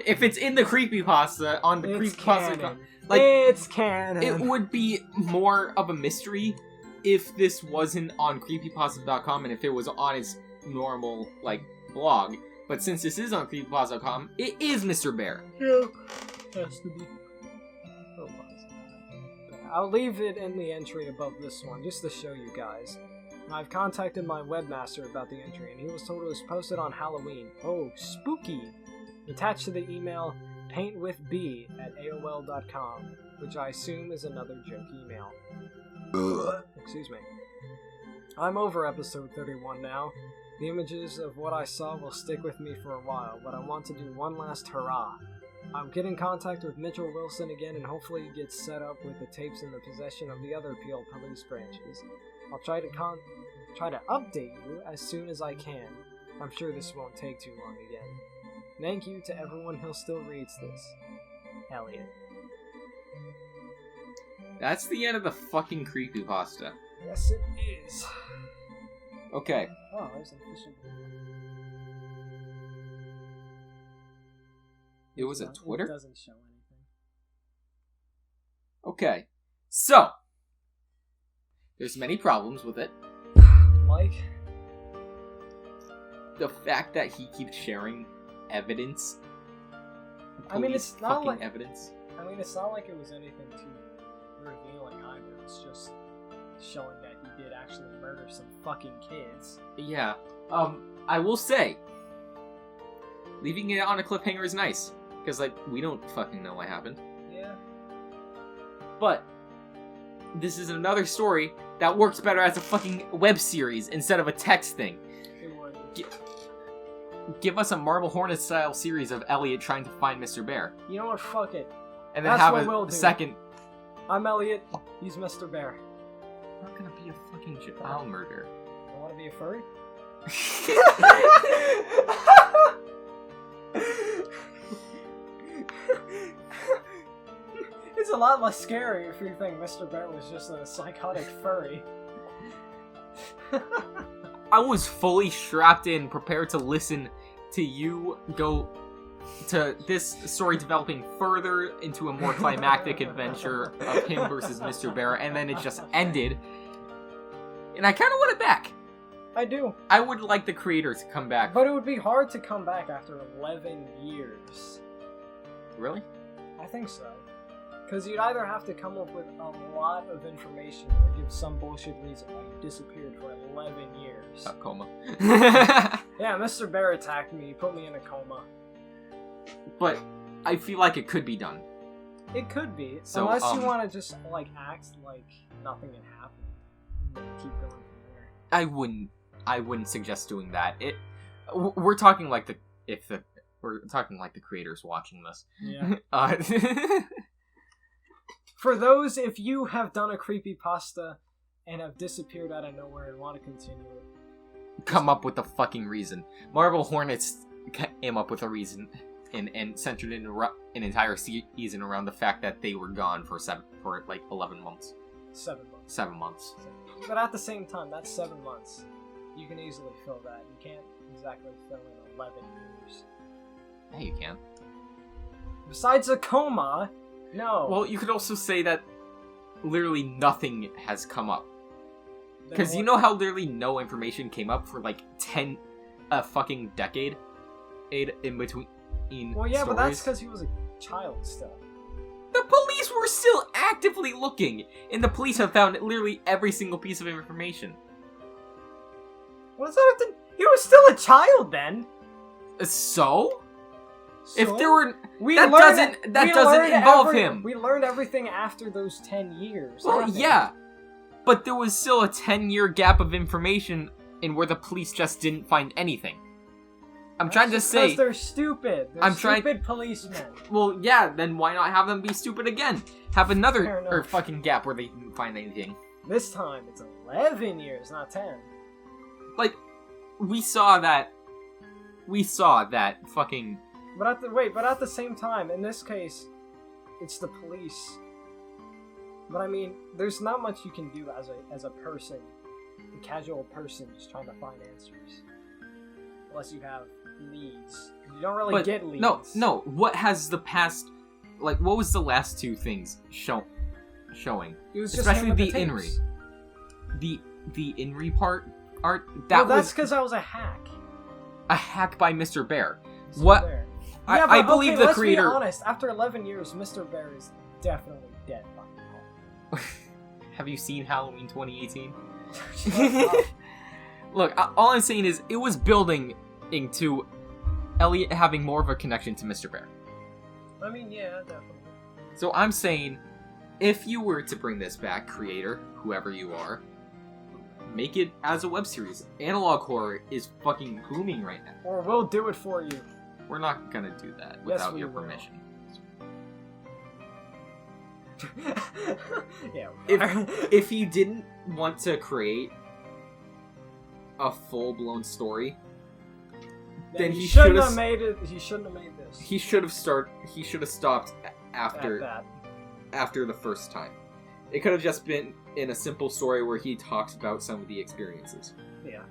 If it's in the creepypasta on the It's creepypasta, canon. like It's canon. it would be more of a mystery if this wasn't on creepypasta.com and if it was on its normal like blog. But since this is on creepypasta.com, it is Mr. Bear. Yeah. Has to be. Oh, I'll leave it in the entry above this one, just to show you guys. I've contacted my webmaster about the entry, and he was told it was posted on Halloween. Oh, spooky! Attached to the email, paintwithb@aol.com, which I assume is another joke email. Excuse me. I'm over episode 31 now. The images of what I saw will stick with me for a while, but I want to do one last hurrah. I'll get in contact with Mitchell Wilson again and hopefully get set up with the tapes in the possession of the other Peel police branches. I'll try to update you as soon as I can. I'm sure this won't take too long again. Thank you to everyone who still reads this. Elliot. That's the end of the fucking creepypasta. Yes, it is. Okay. Oh, there's an official. It was a Twitter? It doesn't show anything. Okay. So, there's many problems with it. Like? The fact that he keeps sharing evidence. I mean, it's not fucking like evidence. I mean, it's not like it was anything too revealing either. It's just showing that he did actually murder some fucking kids. Yeah. I will say, leaving it on a cliffhanger is nice. Because, like, we don't fucking know what happened. Yeah. But, this is another story that works better as a fucking web series instead of a text thing. It would. Give us a Marble Hornet style series of Elliot trying to find Mr. Bear. You know what? Fuck it. And then That's have what we'll a do. second. I'm Elliot. He's Mr. Bear. I'm not gonna be a fucking child murderer. I want to be a furry? It's a lot less scary if you think Mr. Bear was just a psychotic furry. I was fully strapped in, prepared to listen to you go to this story developing further into a more climactic adventure of him versus Mr. Bear, and then it just ended. And I kind of want it back. I do. I would like the creator to come back. But it would be hard to come back after 11 years. Really? I think so. Because you'd either have to come up with a lot of information or give some bullshit reason why you disappeared for 11 years. A coma. Yeah, Mr. Bear attacked me, he put me in a coma. But I feel like it could be done. It could be, So, unless you want to just, like, act like nothing had happened. And keep going from there. I wouldn't suggest doing that. We're talking like we're talking like the creators watching this. Yeah. Uh, For those, if you have done a creepypasta and have disappeared out of nowhere and want to continue it, come up with a fucking reason. Marble Hornets came up with a reason and centered an entire season around the fact that they were gone for 11 months. 7 months. 7 months. But at the same time, that's 7 months. You can easily fill that. You can't exactly fill in 11 years. Yeah, you can. Besides a coma, no. Well, you could also say that literally nothing has come up. Because you know how literally no information came up for like a fucking decade in between Well, yeah, stories? but that's because he was a child still. The police were still actively looking, and the police have found literally every single piece of information. What does that have to... He was still a child then! So? If So? there were... We that learned- doesn't we doesn't learned involve him. We learned everything after those 10 years. Well, Nothing. yeah. But there was still a 10-year gap of information in where the police just didn't find anything. I'm trying to say... Because they're stupid. They're stupid policemen. Well, yeah, then why not have them be stupid again? Have Fair another enough. fucking gap where they didn't find anything. This time, it's 11 years, not 10. Like, we saw that fucking... But at the same time, in this case, it's the police. But I mean, there's not much you can do as a person a casual person just trying to find answers. Unless you have leads. You don't really get leads. No. What has the past... Like, what was the last two things showing? It was just especially him the with the Inri. tapes. The Inri part art, That's because that was a hack. a hack by Mr. Bear. Mr. What? Bear. I Yeah, but believe okay, the let's creator... be honest. After 11 years, Mr. Bear is definitely dead by now. Have you seen Halloween 2018? Shut up. Look, all I'm saying is it was building into Elliot having more of a connection to Mr. Bear. I mean, yeah, definitely. So I'm saying, if you were to bring this back, creator, whoever you are, make it as a web series. Analog horror is fucking booming right now. Or we'll do it for you. We're not gonna do that Yes, without we your will. permission. Yeah. If he didn't want to create a full-blown story, then he shouldn't should've have made it. He shouldn't have made this. he should have stopped after At that. after the first time. It could have just been in a simple story where he talks about some of the experiences. Yeah.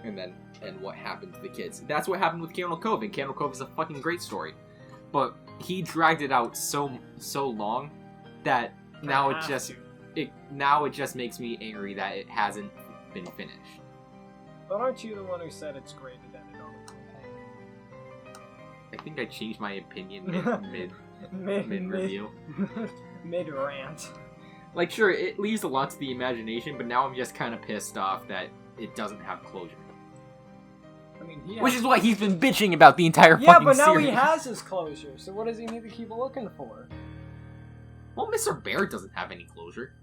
And what happened to the kids. That's what happened with Candle Cove, and Candle Cove is a fucking great story. But he dragged it out so long that now it just makes me angry that it hasn't been finished. But aren't you the one who said it's great to end it on a cliffhanger? I think I changed my opinion mid review. Mid rant. Like, sure, it leaves a lot to the imagination, but now I'm just kind of pissed off that it doesn't have closure. I mean, Which is what he's been bitching about the entire fucking yeah, but now series. he has his closure, so what does he need to keep looking for? Well, Mr. Bear doesn't have any closure.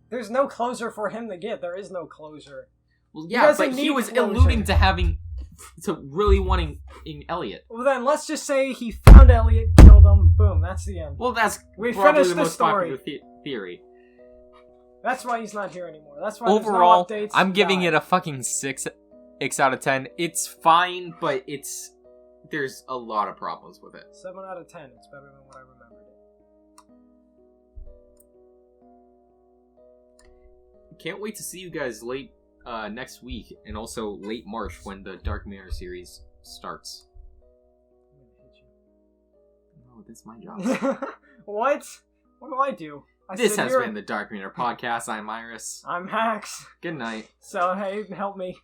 There's no closure for him to get. There is no closure. Well, yeah, but he was alluding to really wanting Elliot. Well, then let's just say he found Elliot, killed him, boom, that's the end. Well, that's We probably finished the the most story. popular theory. That's why he's not here anymore. That's why Overall, there's no updates. I'm giving it a fucking 6 out of 10. It's fine, but there's a lot of problems with it. 7 out of 10. It's better than what I remembered it. Can't wait to see you guys late next week, and also late March when the Dark Manor series starts. I'm gonna hit you. No, that's my job. What? What do I do? This has been the Dark Manor podcast. I'm Iris. I'm Hax. Good night. So, hey, help me.